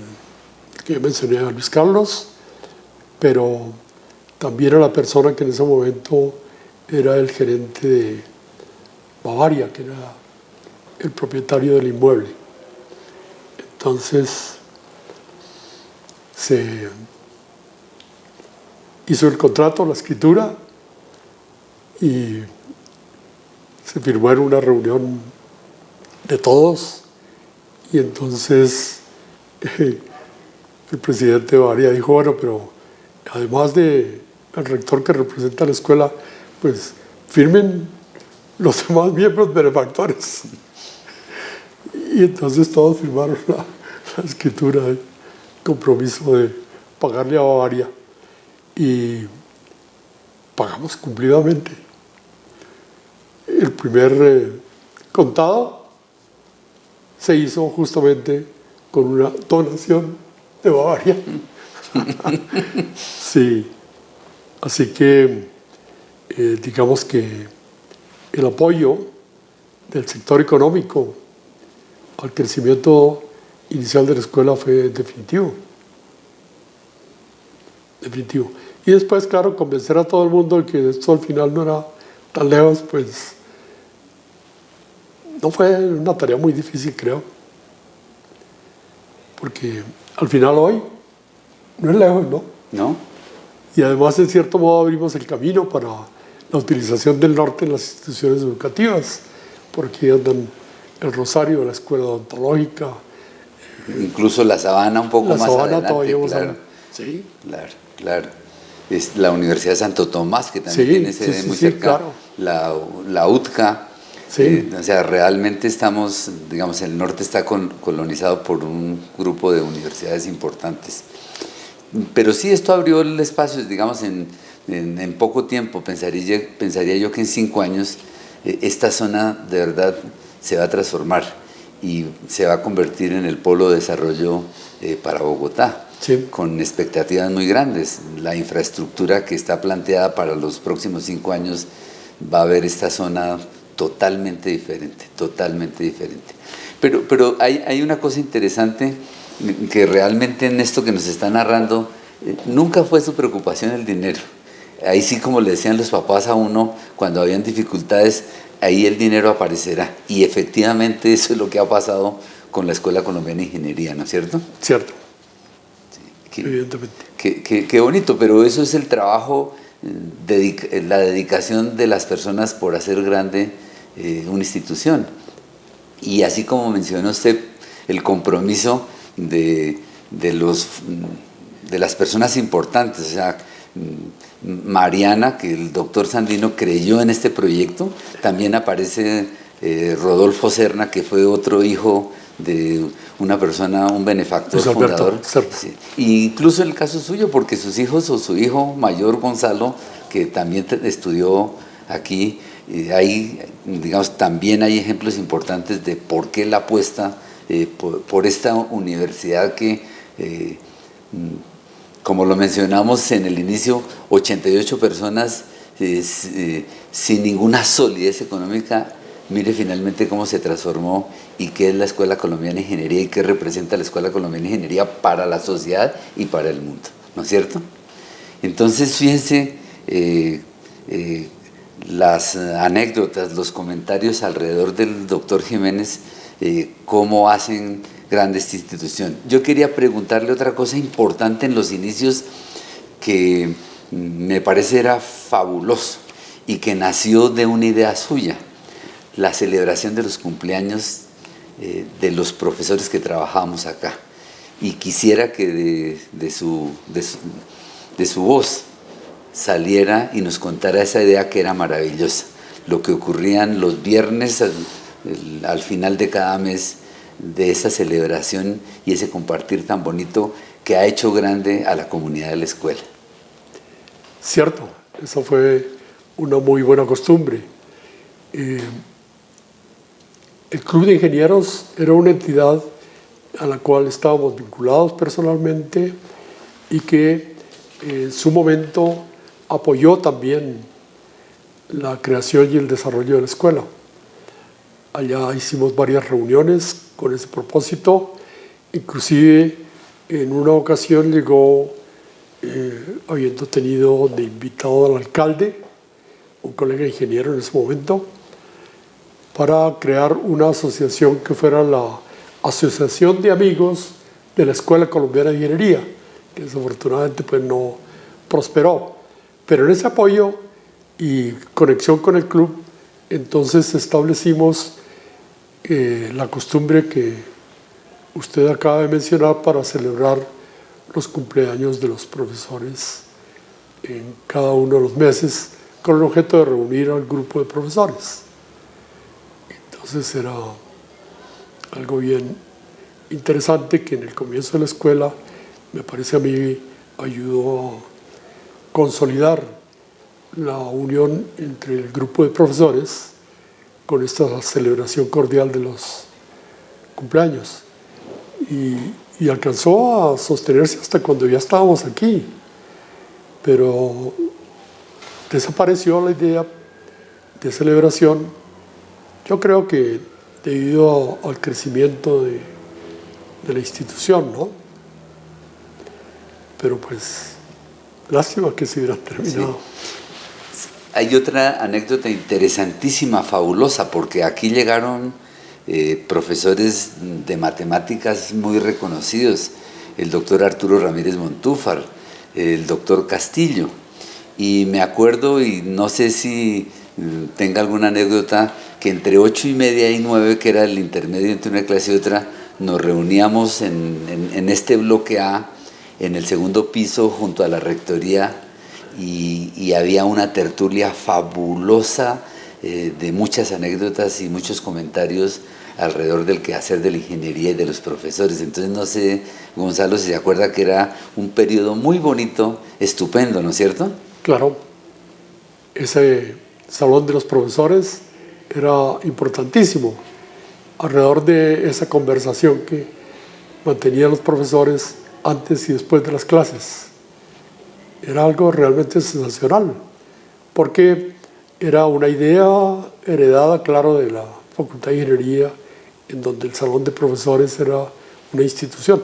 que mencioné a Luis Carlos, pero también a la persona que en ese momento era el gerente de Bavaria, que era el propietario del inmueble. Entonces se hizo el contrato, la escritura, y se firmó en una reunión de todos, y entonces el presidente de Bavaria dijo, bueno, pero además del rector que representa la escuela, pues firmen los demás miembros benefactores. Y entonces todos firmaron la escritura de compromiso de pagarle a Bavaria. Y pagamos cumplidamente. El primer contado se hizo justamente con una donación de Bavaria. Sí. Así que digamos que el apoyo del sector económico al crecimiento inicial de la escuela fue definitivo. Definitivo. Y después, claro, convencer a todo el mundo de que esto al final no era tan lejos, pues no fue una tarea muy difícil, creo. Porque al final hoy no es lejos, ¿no? ¿No? Y además, en cierto modo, abrimos el camino para la utilización del norte en las instituciones educativas, porque andan el Rosario, la escuela odontológica. Incluso la Sabana un poco más adelante. Todavía Claro. Sí. Claro. Es la Universidad de Santo Tomás, que también tiene sede muy cerca. Claro. La UTCA. Sí. O sea, realmente estamos, digamos, el norte está colonizado por un grupo de universidades importantes. Pero sí, esto abrió el espacio, digamos, en poco tiempo. Pensaría yo que en 5 años esta zona de verdad se va a transformar y se va a convertir en el polo de desarrollo para Bogotá, sí, con expectativas muy grandes. La infraestructura que está planteada para los próximos 5 años va a ver esta zona totalmente diferente. Pero hay una cosa interesante, que realmente en esto que nos está narrando, nunca fue su preocupación el dinero. Ahí sí, como le decían los papás a uno, cuando habían dificultades, ahí el dinero aparecerá. Y efectivamente eso es lo que ha pasado con la Escuela Colombiana de Ingeniería, ¿no es cierto? Cierto. Sí, evidentemente. Qué bonito, pero eso es el trabajo, la dedicación de las personas por hacer grande una institución. Y así como mencionó usted, el compromiso de las personas importantes, o sea, Mariana, que el doctor Sandino creyó en este proyecto, también aparece Rodolfo Serna, que fue otro hijo de una persona, un benefactor fundador. Sí. E incluso el caso suyo, porque sus hijos o su hijo mayor Gonzalo, que también estudió aquí, digamos, también hay ejemplos importantes de por qué la apuesta por esta universidad que, como lo mencionamos en el inicio, 88 personas sin ninguna solidez económica. Mire finalmente cómo se transformó y qué es la Escuela Colombiana de Ingeniería y qué representa la Escuela Colombiana de Ingeniería para la sociedad y para el mundo, ¿no es cierto? Entonces, fíjense las anécdotas, los comentarios alrededor del doctor Jiménez, cómo hacen grande esta institución. Yo quería preguntarle otra cosa importante en los inicios que me parece era fabuloso, y que nació de una idea suya, la celebración de los cumpleaños de los profesores que trabajábamos acá. Y quisiera que de su voz saliera y nos contara esa idea que era maravillosa, lo que ocurrían los viernes al final de cada mes, de esa celebración y ese compartir tan bonito que ha hecho grande a la comunidad de la escuela. Cierto, esa fue una muy buena costumbre. El Club de Ingenieros era una entidad a la cual estábamos vinculados personalmente y que en su momento apoyó también la creación y el desarrollo de la escuela. Allá hicimos varias reuniones con ese propósito, inclusive en una ocasión llegó, habiendo tenido de invitado al alcalde, un colega ingeniero en ese momento, para crear una asociación que fuera la Asociación de Amigos de la Escuela Colombiana de Ingeniería, que desafortunadamente pues no prosperó. Pero en ese apoyo y conexión con el club, entonces establecimos la costumbre que usted acaba de mencionar para celebrar los cumpleaños de los profesores en cada uno de los meses con el objeto de reunir al grupo de profesores. Entonces era algo bien interesante que en el comienzo de la escuela, me parece a mí, ayudó a consolidar la unión entre el grupo de profesores con esta celebración cordial de los cumpleaños. Y alcanzó a sostenerse hasta cuando ya estábamos aquí. Pero desapareció la idea de celebración, yo creo que debido al crecimiento de la institución, ¿no? Pero pues, lástima que se hubiera terminado. Sí. Hay otra anécdota interesantísima, fabulosa, porque aquí llegaron profesores de matemáticas muy reconocidos, el doctor Arturo Ramírez Montúfar, el doctor Castillo, y me acuerdo, y no sé si tenga alguna anécdota, que entre 8:30 y 9, que era el intermedio entre una clase y otra, nos reuníamos en este bloque A, en el segundo piso, junto a la rectoría, y había una tertulia fabulosa de muchas anécdotas y muchos comentarios alrededor del quehacer de la ingeniería y de los profesores. Entonces no sé, Gonzalo, si se acuerda que era un periodo muy bonito, estupendo, ¿no es cierto? Claro, ese salón de los profesores era importantísimo, alrededor de esa conversación que mantenían los profesores antes y después de las clases. Era algo realmente sensacional, porque era una idea heredada, claro, de la Facultad de Ingeniería, en donde el salón de profesores era una institución.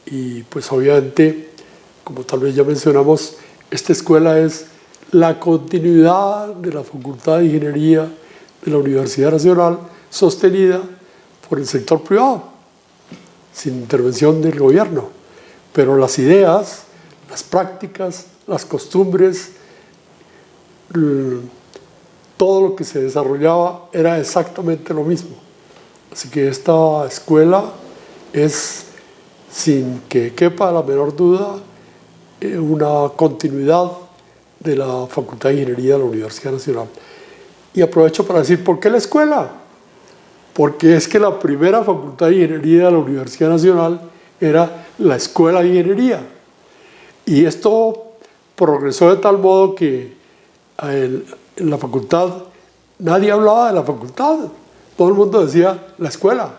Y pues obviamente, como tal vez ya mencionamos, esta escuela es la continuidad de la Facultad de Ingeniería de la Universidad Nacional, sostenida por el sector privado, sin intervención del gobierno. Pero las ideas, las prácticas, las costumbres, todo lo que se desarrollaba era exactamente lo mismo. Así que esta escuela es, sin que quepa la menor duda, una continuidad de la Facultad de Ingeniería de la Universidad Nacional. Y aprovecho para decir, ¿por qué la escuela? Porque es que la primera Facultad de Ingeniería de la Universidad Nacional era la Escuela de Ingeniería. Y esto progresó de tal modo que en la facultad nadie hablaba de la facultad. Todo el mundo decía la escuela.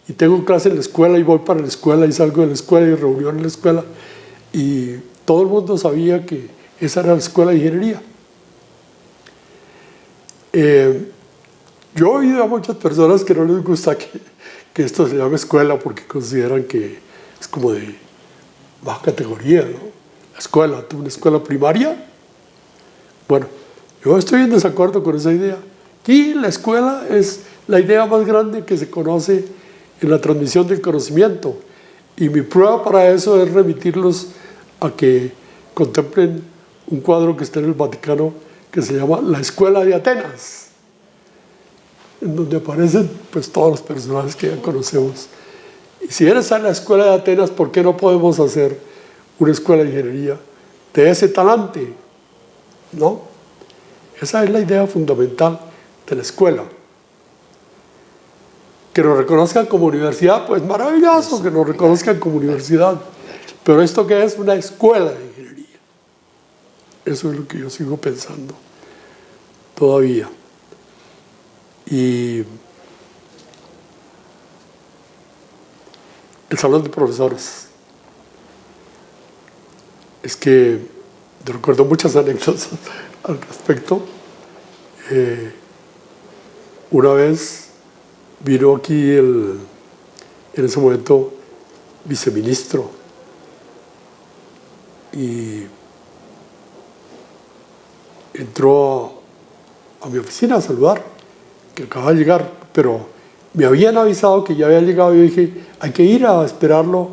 Y tengo clase en la escuela y voy para la escuela y salgo de la escuela y reunión en la escuela. Y todo el mundo sabía que esa era la Escuela de Ingeniería. Yo he oído a muchas personas que no les gusta que esto se llame escuela porque consideran que es como de baja categoría, ¿no? La escuela, ¿tú una escuela primaria? Bueno, yo estoy en desacuerdo con esa idea. Y la escuela es la idea más grande que se conoce en la transmisión del conocimiento. Y mi prueba para eso es remitirlos a que contemplen un cuadro que está en el Vaticano que se llama La Escuela de Atenas, en donde aparecen pues todos los personajes que ya conocemos. Y si eres a la Escuela de Atenas, ¿por qué no podemos hacer una escuela de ingeniería de ese talante? ¿No? Esa es la idea fundamental de la escuela. Que nos reconozcan como universidad, pues maravilloso que nos reconozcan como universidad. Pero ¿esto qué es? Una escuela de ingeniería. Eso es lo que yo sigo pensando todavía. Y el salón de profesores. Es que yo recuerdo muchas anécdotas al respecto. Una vez vino aquí en ese momento viceministro y entró a mi oficina a saludar, que acababa de llegar, pero me habían avisado que ya había llegado y yo dije, hay que ir a esperarlo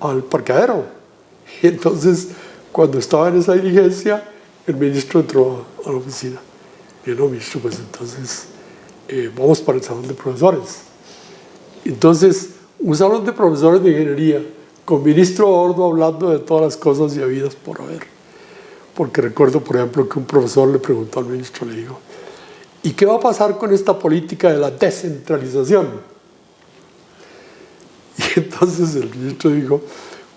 al parqueadero. Y entonces, cuando estaba en esa diligencia, el ministro entró a la oficina. Y no, ministro, pues entonces vamos para el salón de profesores. Entonces, un salón de profesores de ingeniería, con ministro Ordo hablando de todas las cosas y habidas por haber. Porque recuerdo, por ejemplo, que un profesor le preguntó al ministro, le dijo, ¿y qué va a pasar con esta política de la descentralización? Y entonces el ministro dijo,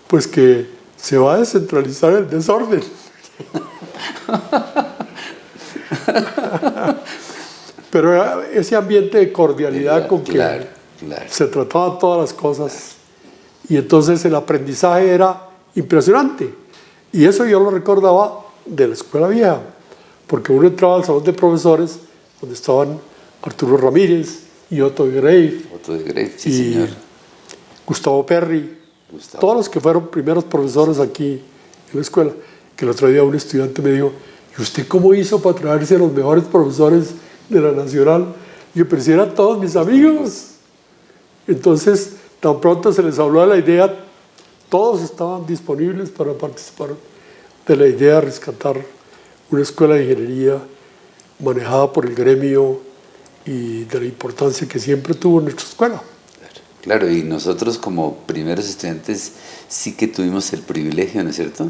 pues que se va a descentralizar el desorden. Pero ese ambiente de cordialidad con que se trataban todas las cosas, y entonces el aprendizaje era impresionante. Y eso yo lo recordaba de la escuela vieja, porque uno entraba al salón de profesores donde estaban Arturo Ramírez y Otto de Grey, sí, y señor. Gustavo Perry, todos los que fueron primeros profesores aquí en la escuela. Que el otro día un estudiante me dijo, ¿y usted cómo hizo para traerse a los mejores profesores de la Nacional? Y yo, pero si eran todos mis amigos. Entonces, tan pronto se les habló de la idea, todos estaban disponibles para participar de la idea de rescatar una escuela de ingeniería manejada por el gremio y de la importancia que siempre tuvo nuestra escuela. Claro, y nosotros como primeros estudiantes sí que tuvimos el privilegio, ¿no es cierto?,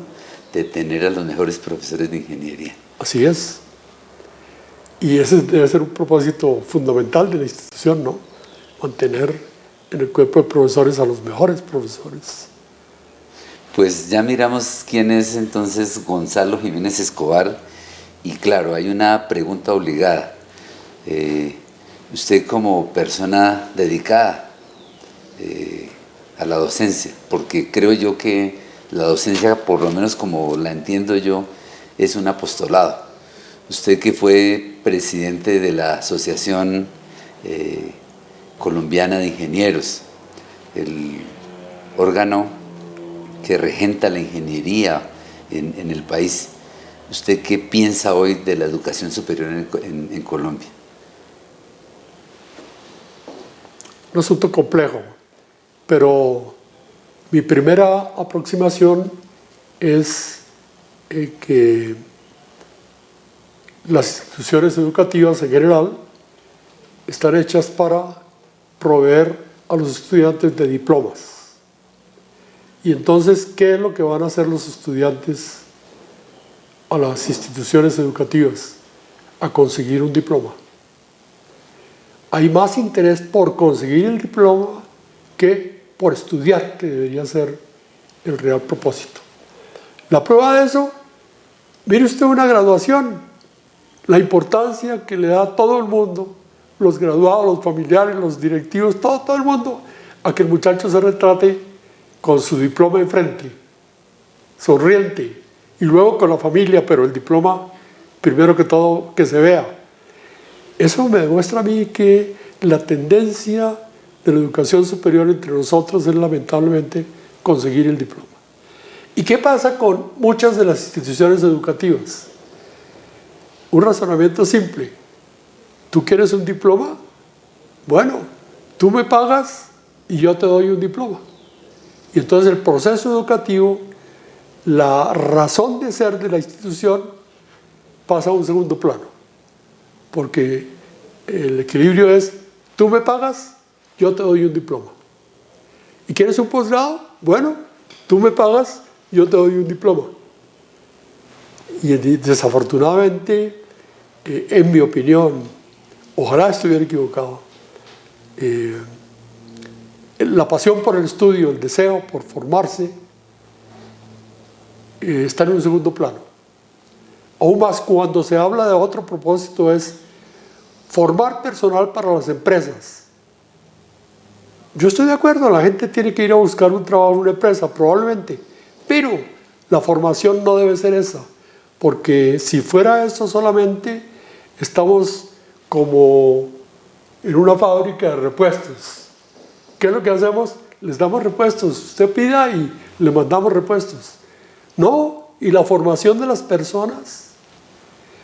de tener a los mejores profesores de ingeniería. Así es. Y ese debe ser un propósito fundamental de la institución, ¿no? Mantener en el cuerpo de profesores a los mejores profesores. Pues ya miramos quién es entonces Gonzalo Jiménez Escobar, y claro, hay una pregunta obligada. Usted como persona dedicada a la docencia, porque creo yo que la docencia, por lo menos como la entiendo yo, es un apostolado. Usted que fue presidente de la Asociación Colombiana de Ingenieros, el órgano que regenta la ingeniería en el país, ¿usted qué piensa hoy de la educación superior en Colombia? Un asunto complejo, pero mi primera aproximación es que las instituciones educativas en general están hechas para proveer a los estudiantes de diplomas. Y entonces, ¿qué es lo que van a hacer los estudiantes a las instituciones educativas? A conseguir un diploma. Hay más interés por conseguir el diploma que por estudiar, que debería ser el real propósito. La prueba de eso, mire usted una graduación, la importancia que le da a todo el mundo, los graduados, los familiares, los directivos, todo el mundo, a que el muchacho se retrate con su diploma enfrente, sonriente, y luego con la familia, pero el diploma, primero que todo, que se vea. Eso me demuestra a mí que la tendencia de la educación superior entre nosotros es lamentablemente conseguir el diploma. ¿Y qué pasa con muchas de las instituciones educativas? Un razonamiento simple. ¿Tú quieres un diploma? Bueno, tú me pagas y yo te doy un diploma. Y entonces el proceso educativo, la razón de ser de la institución, pasa a un segundo plano, porque el equilibrio es, tú me pagas, yo te doy un diploma. ¿Y quieres un posgrado? Bueno, tú me pagas, yo te doy un diploma. Y desafortunadamente, en mi opinión, ojalá estuviera equivocado, la pasión por el estudio, el deseo por formarse, está en un segundo plano. Aún más cuando se habla de otro propósito es formar personal para las empresas. Yo estoy de acuerdo, la gente tiene que ir a buscar un trabajo en una empresa, probablemente, pero la formación no debe ser esa, porque si fuera eso solamente, estamos como en una fábrica de repuestos. ¿Qué es lo que hacemos? Les damos repuestos, usted pida y le mandamos repuestos. No, y la formación de las personas,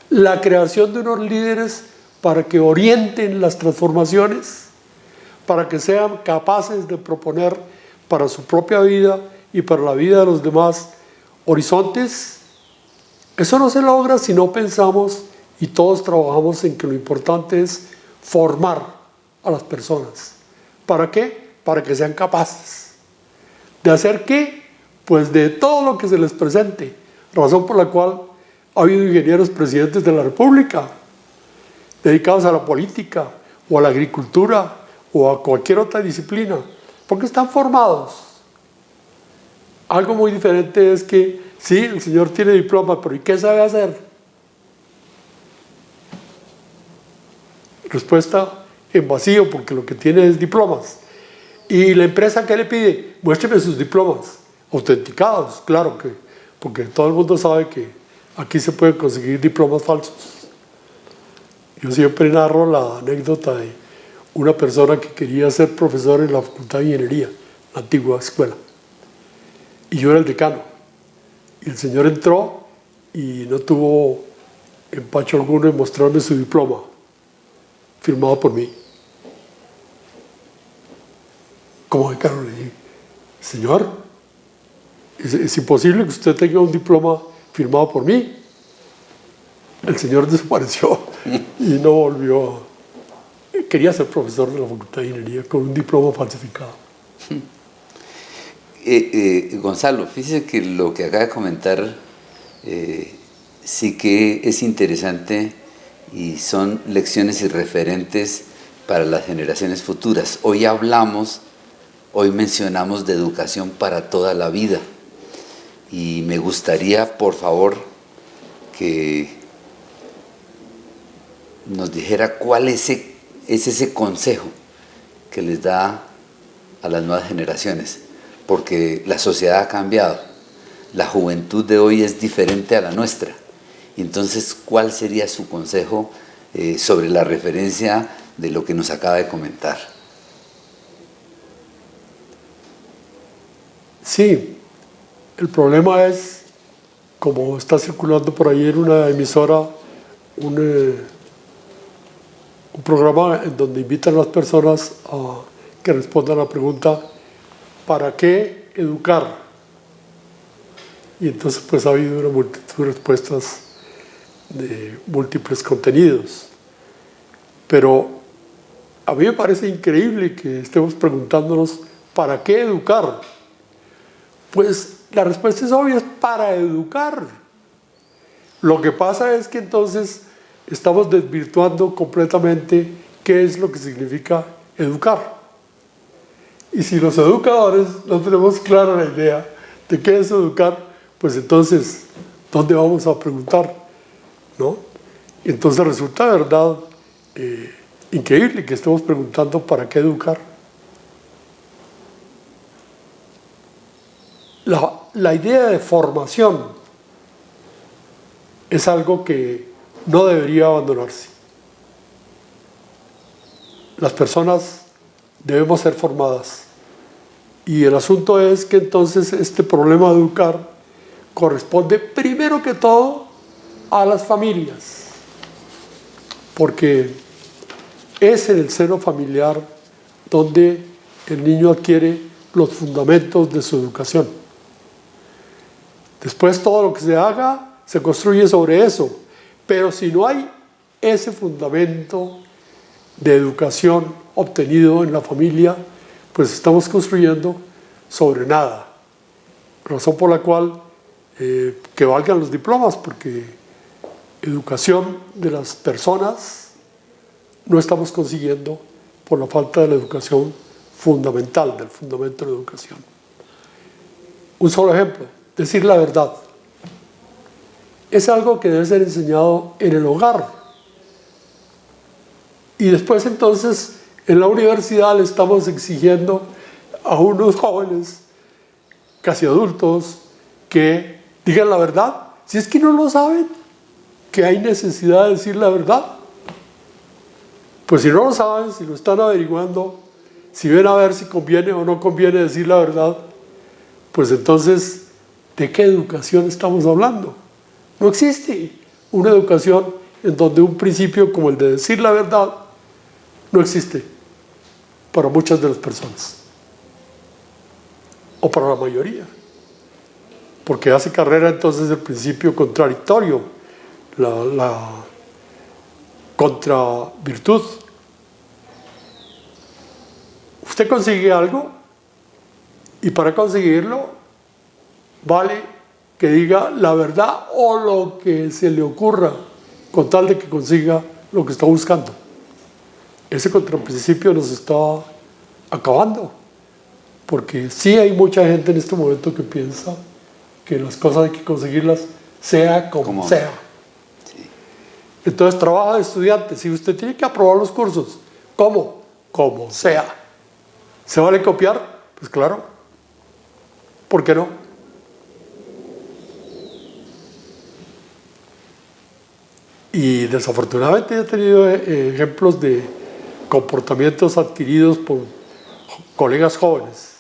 la creación de unos líderes para que orienten las transformaciones, para que sean capaces de proponer para su propia vida y para la vida de los demás horizontes. Eso no se logra si no pensamos y todos trabajamos en que lo importante es formar a las personas. ¿Para qué? Para que sean capaces. ¿De hacer qué? Pues de todo lo que se les presente, razón por la cual ha habido ingenieros presidentes de la República dedicados a la política o a la agricultura o a cualquier otra disciplina, porque están formados. Algo muy diferente es que sí, el señor tiene diploma, pero ¿y qué sabe hacer? Respuesta en vacío, porque lo que tiene es diplomas. ¿Y la empresa qué le pide? Muéstreme sus diplomas, autenticados, claro que, porque todo el mundo sabe que aquí se pueden conseguir diplomas falsos. Yo siempre narro la anécdota de una persona que quería ser profesor en la Facultad de Ingeniería, la antigua escuela, y yo era el decano. Y el señor entró y no tuvo empacho alguno en mostrarme su diploma, firmado por mí. Como decano le dije, señor, es imposible que usted tenga un diploma firmado por mí. El señor desapareció y no volvió. Quería ser profesor de la Facultad de Ingeniería con un diploma falsificado. Gonzalo, fíjese que lo que acaba de comentar sí que es interesante y son lecciones y referentes para las generaciones futuras. Hoy mencionamos de educación para toda la vida y me gustaría, por favor, que nos dijera cuál es ese consejo que les da a las nuevas generaciones, porque la sociedad ha cambiado, la juventud de hoy es diferente a la nuestra. Entonces, ¿cuál sería su consejo sobre la referencia de lo que nos acaba de comentar? Sí, el problema es, como está circulando por ahí en una emisora, un programa en donde invitan a las personas a que respondan a la pregunta ¿para qué educar? Y entonces pues ha habido una multitud de respuestas de múltiples contenidos. Pero a mí me parece increíble que estemos preguntándonos ¿para qué educar? Pues la respuesta es obvia, es para educar. Lo que pasa es que entonces estamos desvirtuando completamente qué es lo que significa educar. Y si los educadores no tenemos clara la idea de qué es educar, pues entonces, ¿dónde vamos a preguntar? ¿No? Y entonces resulta de verdad increíble que estemos preguntando ¿para qué educar? La idea de formación es algo que no debería abandonarse. Las personas debemos ser formadas. Y el asunto es que entonces este problema de educar corresponde primero que todo a las familias. Porque es en el seno familiar donde el niño adquiere los fundamentos de su educación. Después todo lo que se haga se construye sobre eso, Pero si no hay ese fundamento de educación obtenido en la familia, pues estamos construyendo sobre nada. Razón por la cual que valgan los diplomas, porque educación de las personas no estamos consiguiendo por la falta de la educación fundamental, del fundamento de la educación. Un solo ejemplo, decir la verdad. Es algo que debe ser enseñado en el hogar. Y después entonces en la universidad le estamos exigiendo a unos jóvenes, casi adultos, que digan la verdad. Si es que no lo saben, que hay necesidad de decir la verdad. Pues si no lo saben, si lo están averiguando, si ven a ver si conviene o no conviene decir la verdad, pues entonces, ¿de qué educación estamos hablando? No existe una educación en donde un principio como el de decir la verdad no existe para muchas de las personas, o para la mayoría, porque hace carrera entonces el principio contradictorio, la contravirtud. Usted consigue algo y para conseguirlo vale que diga la verdad o lo que se le ocurra con tal de que consiga lo que está buscando. Ese contraprincipio nos está acabando, porque sí hay mucha gente en este momento que piensa que las cosas hay que conseguirlas sea como sea. Sí. Entonces trabaja de estudiante, si usted tiene que aprobar los cursos, ¿cómo? Como sea. ¿Se vale copiar? Pues claro. ¿Por qué no? Y desafortunadamente he tenido ejemplos de comportamientos adquiridos por colegas jóvenes.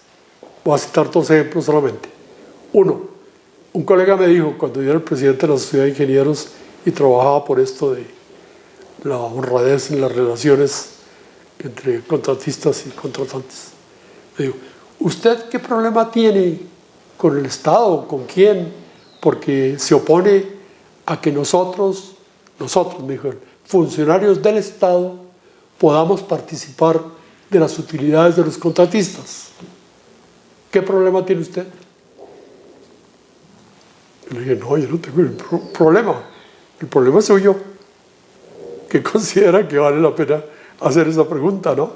Voy a citar dos ejemplos solamente. Uno, un colega me dijo cuando yo era el presidente de la Sociedad de Ingenieros y trabajaba por esto de la honradez en las relaciones entre contratistas y contratantes. Me dijo, ¿usted qué problema tiene con el Estado? ¿Con quién? Porque se opone a que nosotros, me dijo, funcionarios del Estado, podamos participar de las utilidades de los contratistas. ¿Qué problema tiene usted? Le dije, no, yo no tengo el problema. El problema soy yo, que considera que vale la pena hacer esa pregunta, ¿no?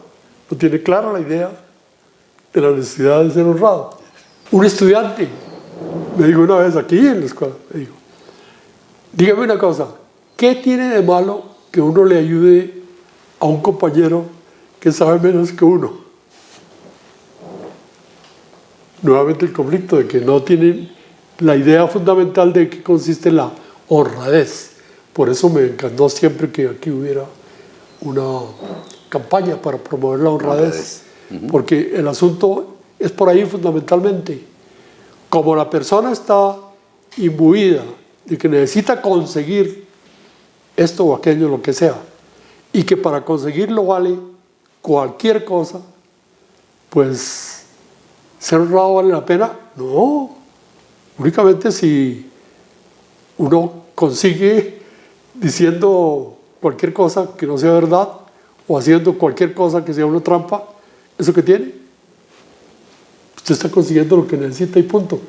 No tiene clara la idea de la necesidad de ser honrado. Un estudiante me dijo una vez aquí en la escuela, me dijo, dígame una cosa, ¿qué tiene de malo que uno le ayude a un compañero que sabe menos que uno? Nuevamente el conflicto de que no tienen la idea fundamental de qué consiste la honradez. Por eso me encantó siempre que aquí hubiera una campaña para promover la honradez. Porque el asunto es por ahí fundamentalmente. Como la persona está imbuida de que necesita conseguir esto o aquello, lo que sea, y que para conseguirlo vale cualquier cosa, pues ¿ser honrado vale la pena? No, únicamente si uno consigue diciendo cualquier cosa que no sea verdad o haciendo cualquier cosa que sea una trampa, ¿eso qué tiene? Usted está consiguiendo lo que necesita y punto.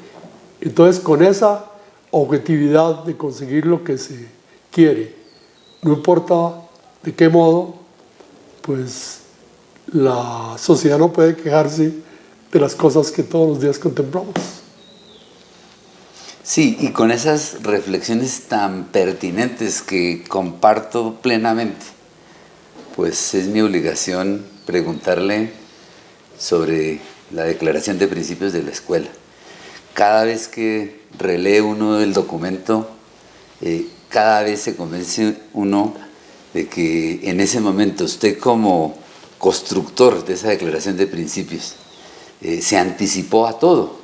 Entonces, con esa objetividad de conseguir lo que se quiere, no importa de qué modo, pues la sociedad no puede quejarse de las cosas que todos los días contemplamos. Sí, y con esas reflexiones tan pertinentes que comparto plenamente, pues es mi obligación preguntarle sobre la Declaración de Principios de la Escuela. Cada vez que relee uno el documento, cada vez se convence uno de que en ese momento usted como constructor de esa Declaración de Principios se anticipó a todo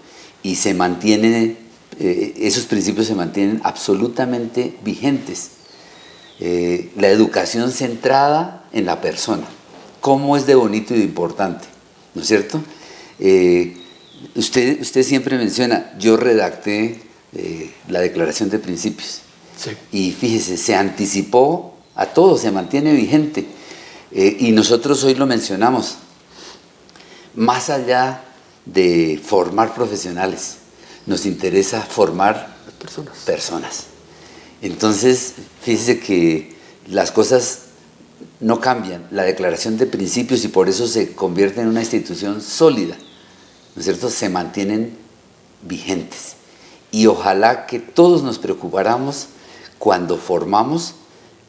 y se mantiene, esos principios se mantienen absolutamente vigentes. La educación centrada en la persona, cómo es de bonito y de importante, ¿no es cierto? Usted siempre menciona, yo redacté la Declaración de Principios. Sí. Y fíjese, se anticipó a todo, se mantiene vigente. Y nosotros hoy lo mencionamos, más allá de formar profesionales, nos interesa formar personas. Entonces, fíjese que las cosas no cambian, la declaración de principios, y por eso se convierte en una institución sólida, ¿no es cierto? Se mantienen vigentes. Y ojalá que todos nos preocupáramos cuando formamos,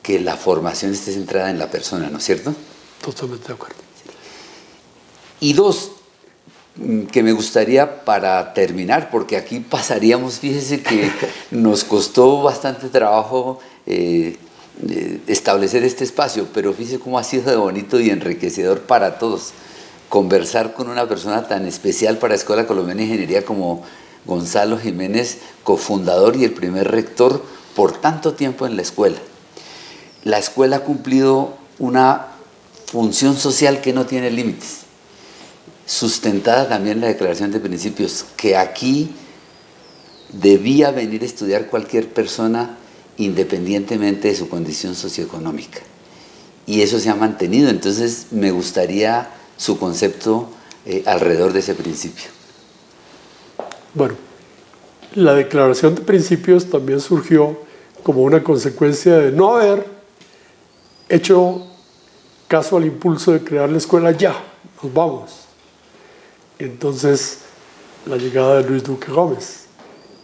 que la formación esté centrada en la persona, ¿no es cierto? Totalmente de acuerdo. Y dos, que me gustaría para terminar, porque aquí pasaríamos, fíjese que nos costó bastante trabajo establecer este espacio, pero fíjese cómo ha sido de bonito y enriquecedor para todos conversar con una persona tan especial para la Escuela Colombiana de Ingeniería como Gonzalo Jiménez, cofundador y el primer rector por tanto tiempo en la escuela. La escuela ha cumplido una función social que no tiene límites, sustentada también en la Declaración de Principios, que aquí debía venir a estudiar cualquier persona independientemente de su condición socioeconómica. Y eso se ha mantenido, entonces me gustaría su concepto alrededor de ese principio. Bueno, la Declaración de Principios también surgió como una consecuencia de no haber hecho caso al impulso de crear la escuela ya, nos vamos. Entonces, la llegada de Luis Duque Gómez.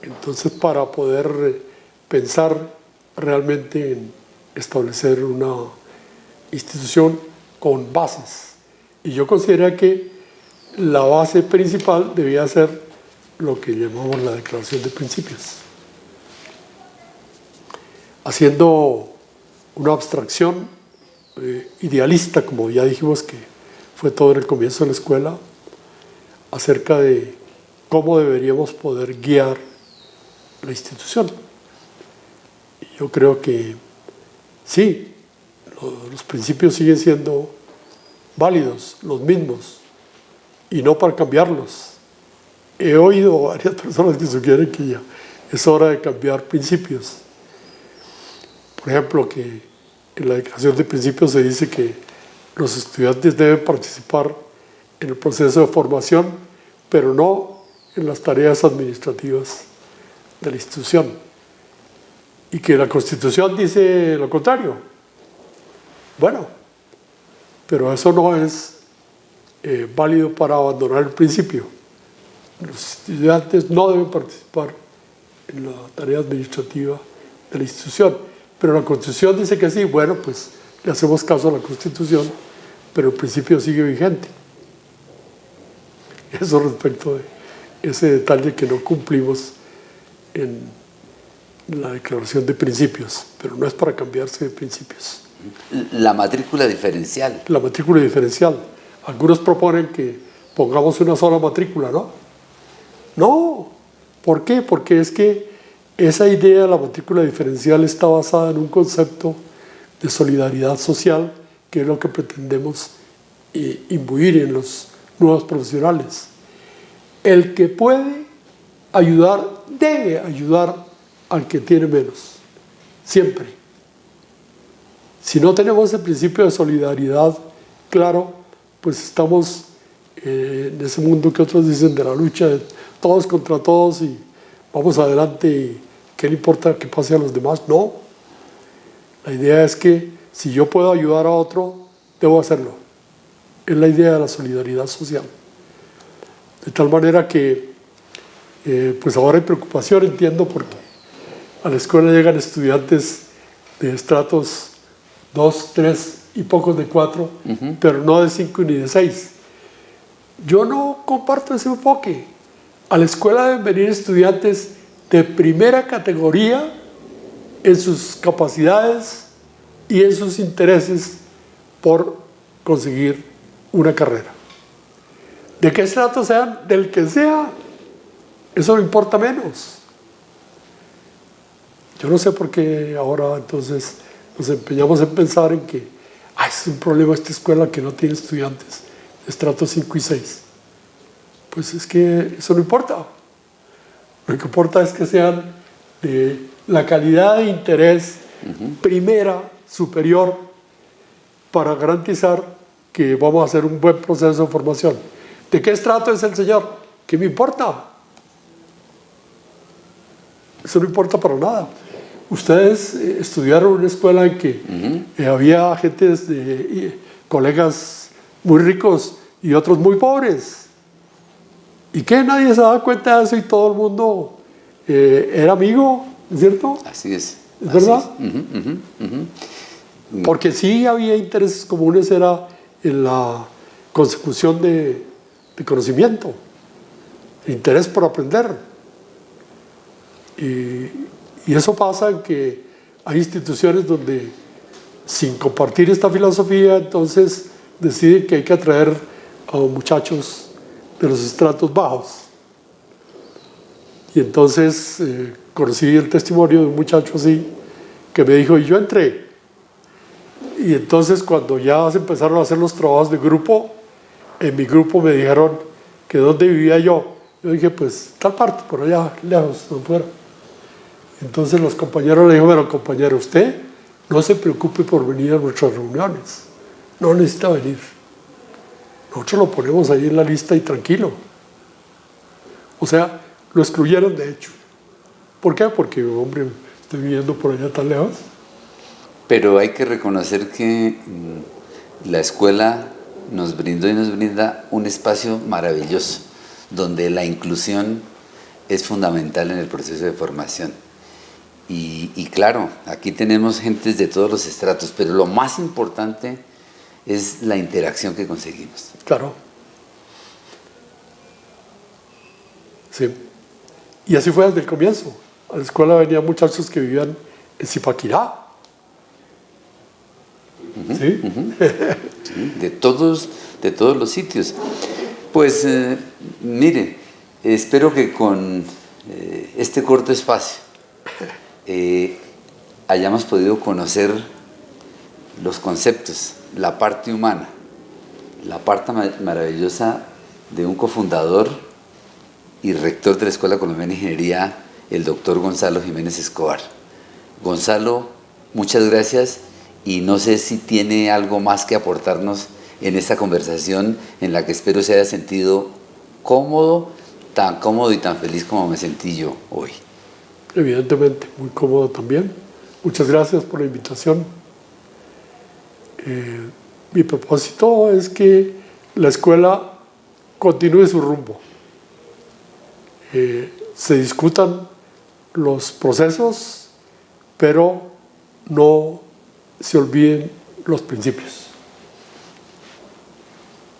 Entonces, para poder pensar realmente en establecer una institución con bases. Y yo considero que la base principal debía ser lo que llamamos la Declaración de Principios. Haciendo una abstracción idealista, como ya dijimos que fue todo en el comienzo de la escuela, acerca de cómo deberíamos poder guiar la institución. Y yo creo que sí, los principios siguen siendo válidos, los mismos, y no para cambiarlos. He oído varias personas que sugieren que ya es hora de cambiar principios. Por ejemplo, que en la Declaración de Principios se dice que los estudiantes deben participar en el proceso de formación, pero no en las tareas administrativas de la institución. Y que la Constitución dice lo contrario. Bueno, pero eso no es válido para abandonar el principio. Los estudiantes no deben participar en la tarea administrativa de la institución. Pero la Constitución dice que sí. Bueno, pues le hacemos caso a la Constitución, pero el principio sigue vigente. Eso respecto de ese detalle que no cumplimos en la Declaración de Principios, pero no es para cambiarse de principios. La matrícula diferencial. La matrícula diferencial. Algunos proponen que pongamos una sola matrícula, ¿no? No. ¿Por qué? Porque es que esa idea de la matrícula diferencial está basada en un concepto de solidaridad social, que es lo que pretendemos imbuir en los nuevos profesionales. El que puede ayudar, debe ayudar al que tiene menos, siempre. Si no tenemos el principio de solidaridad claro, pues estamos en ese mundo que otros dicen de la lucha de todos contra todos y vamos adelante y ¿qué le importa que pase a los demás? No. La idea es que si yo puedo ayudar a otro, debo hacerlo. Es la idea de la solidaridad social. De tal manera que pues ahora hay preocupación, entiendo, porque a la escuela llegan estudiantes de estratos 2, 3 y pocos de 4, pero no de 5 ni de 6. Yo no comparto ese enfoque. A la escuela deben venir estudiantes de primera categoría en sus capacidades y en sus intereses por conseguir una carrera. ¿De qué estrato sean? Del que sea, eso no importa menos. Yo no sé por qué ahora entonces nos empeñamos en pensar en que es un problema esta escuela que no tiene estudiantes de estratos 5 y 6. Pues es que eso no importa. Lo que importa es que sean de la calidad de interés primera, superior, para garantizar que vamos a hacer un buen proceso de formación. ¿De qué estrato es el señor? ¿Qué me importa? Eso no importa para nada. Ustedes estudiaron en una escuela en que había gente, colegas muy ricos y otros muy pobres. ¿Y qué? Nadie se daba cuenta de eso y todo el mundo era amigo, ¿es cierto? Así es. ¿Es verdad? Porque sí había intereses comunes, era en la consecución de conocimiento, interés por aprender. Y eso pasa en que hay instituciones donde, sin compartir esta filosofía, entonces deciden que hay que atraer a muchachos de los estratos bajos. Y entonces conocí el testimonio de un muchacho así, que me dijo, y yo entré. Y entonces cuando ya se empezaron a hacer los trabajos de grupo, en mi grupo me dijeron que dónde vivía yo. Yo dije, pues tal parte, por allá, lejos, afuera. Entonces los compañeros le dijeron, bueno, compañero, usted no se preocupe por venir a nuestras reuniones. No necesita venir. Nosotros lo ponemos ahí en la lista y tranquilo. O sea, lo excluyeron de hecho. ¿Por qué? Porque, hombre, estoy viviendo por allá tan lejos. Pero hay que reconocer que la escuela nos brindó y nos brinda un espacio maravilloso, donde la inclusión es fundamental en el proceso de formación. Y claro, aquí tenemos gentes de todos los estratos, pero lo más importante es la interacción que conseguimos. Claro. Sí. Y así fue desde el comienzo. A la escuela venían muchachos que vivían en Zipaquirá. ¿Sí? Sí, de todos los sitios. Pues mire, espero que con este corto espacio hayamos podido conocer los conceptos, la parte humana, la parte maravillosa de un cofundador y rector de la Escuela Colombiana de Ingeniería, el doctor Gonzalo Jiménez Escobar. Gonzalo, muchas gracias y no sé si tiene algo más que aportarnos en esta conversación en la que espero se haya sentido cómodo, tan cómodo y tan feliz como me sentí yo hoy. Evidentemente, muy cómodo también. Muchas gracias por la invitación. Mi propósito es que la escuela continúe su rumbo. Se discutan los procesos, pero no se olviden los principios.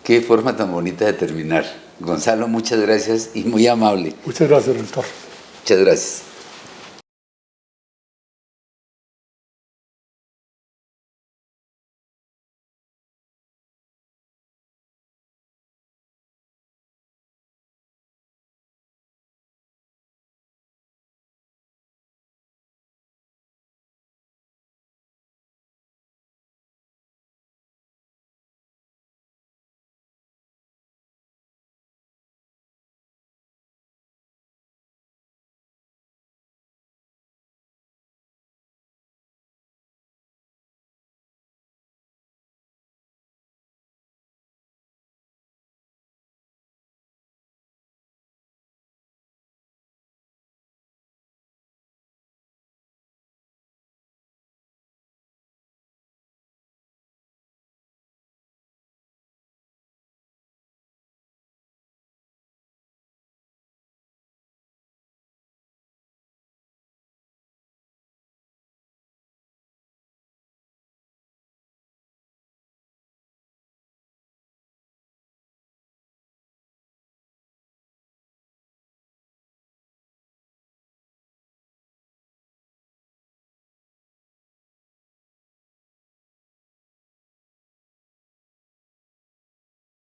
Qué forma tan bonita de terminar. Gonzalo, muchas gracias y muy amable. Muchas gracias, rector. Muchas gracias.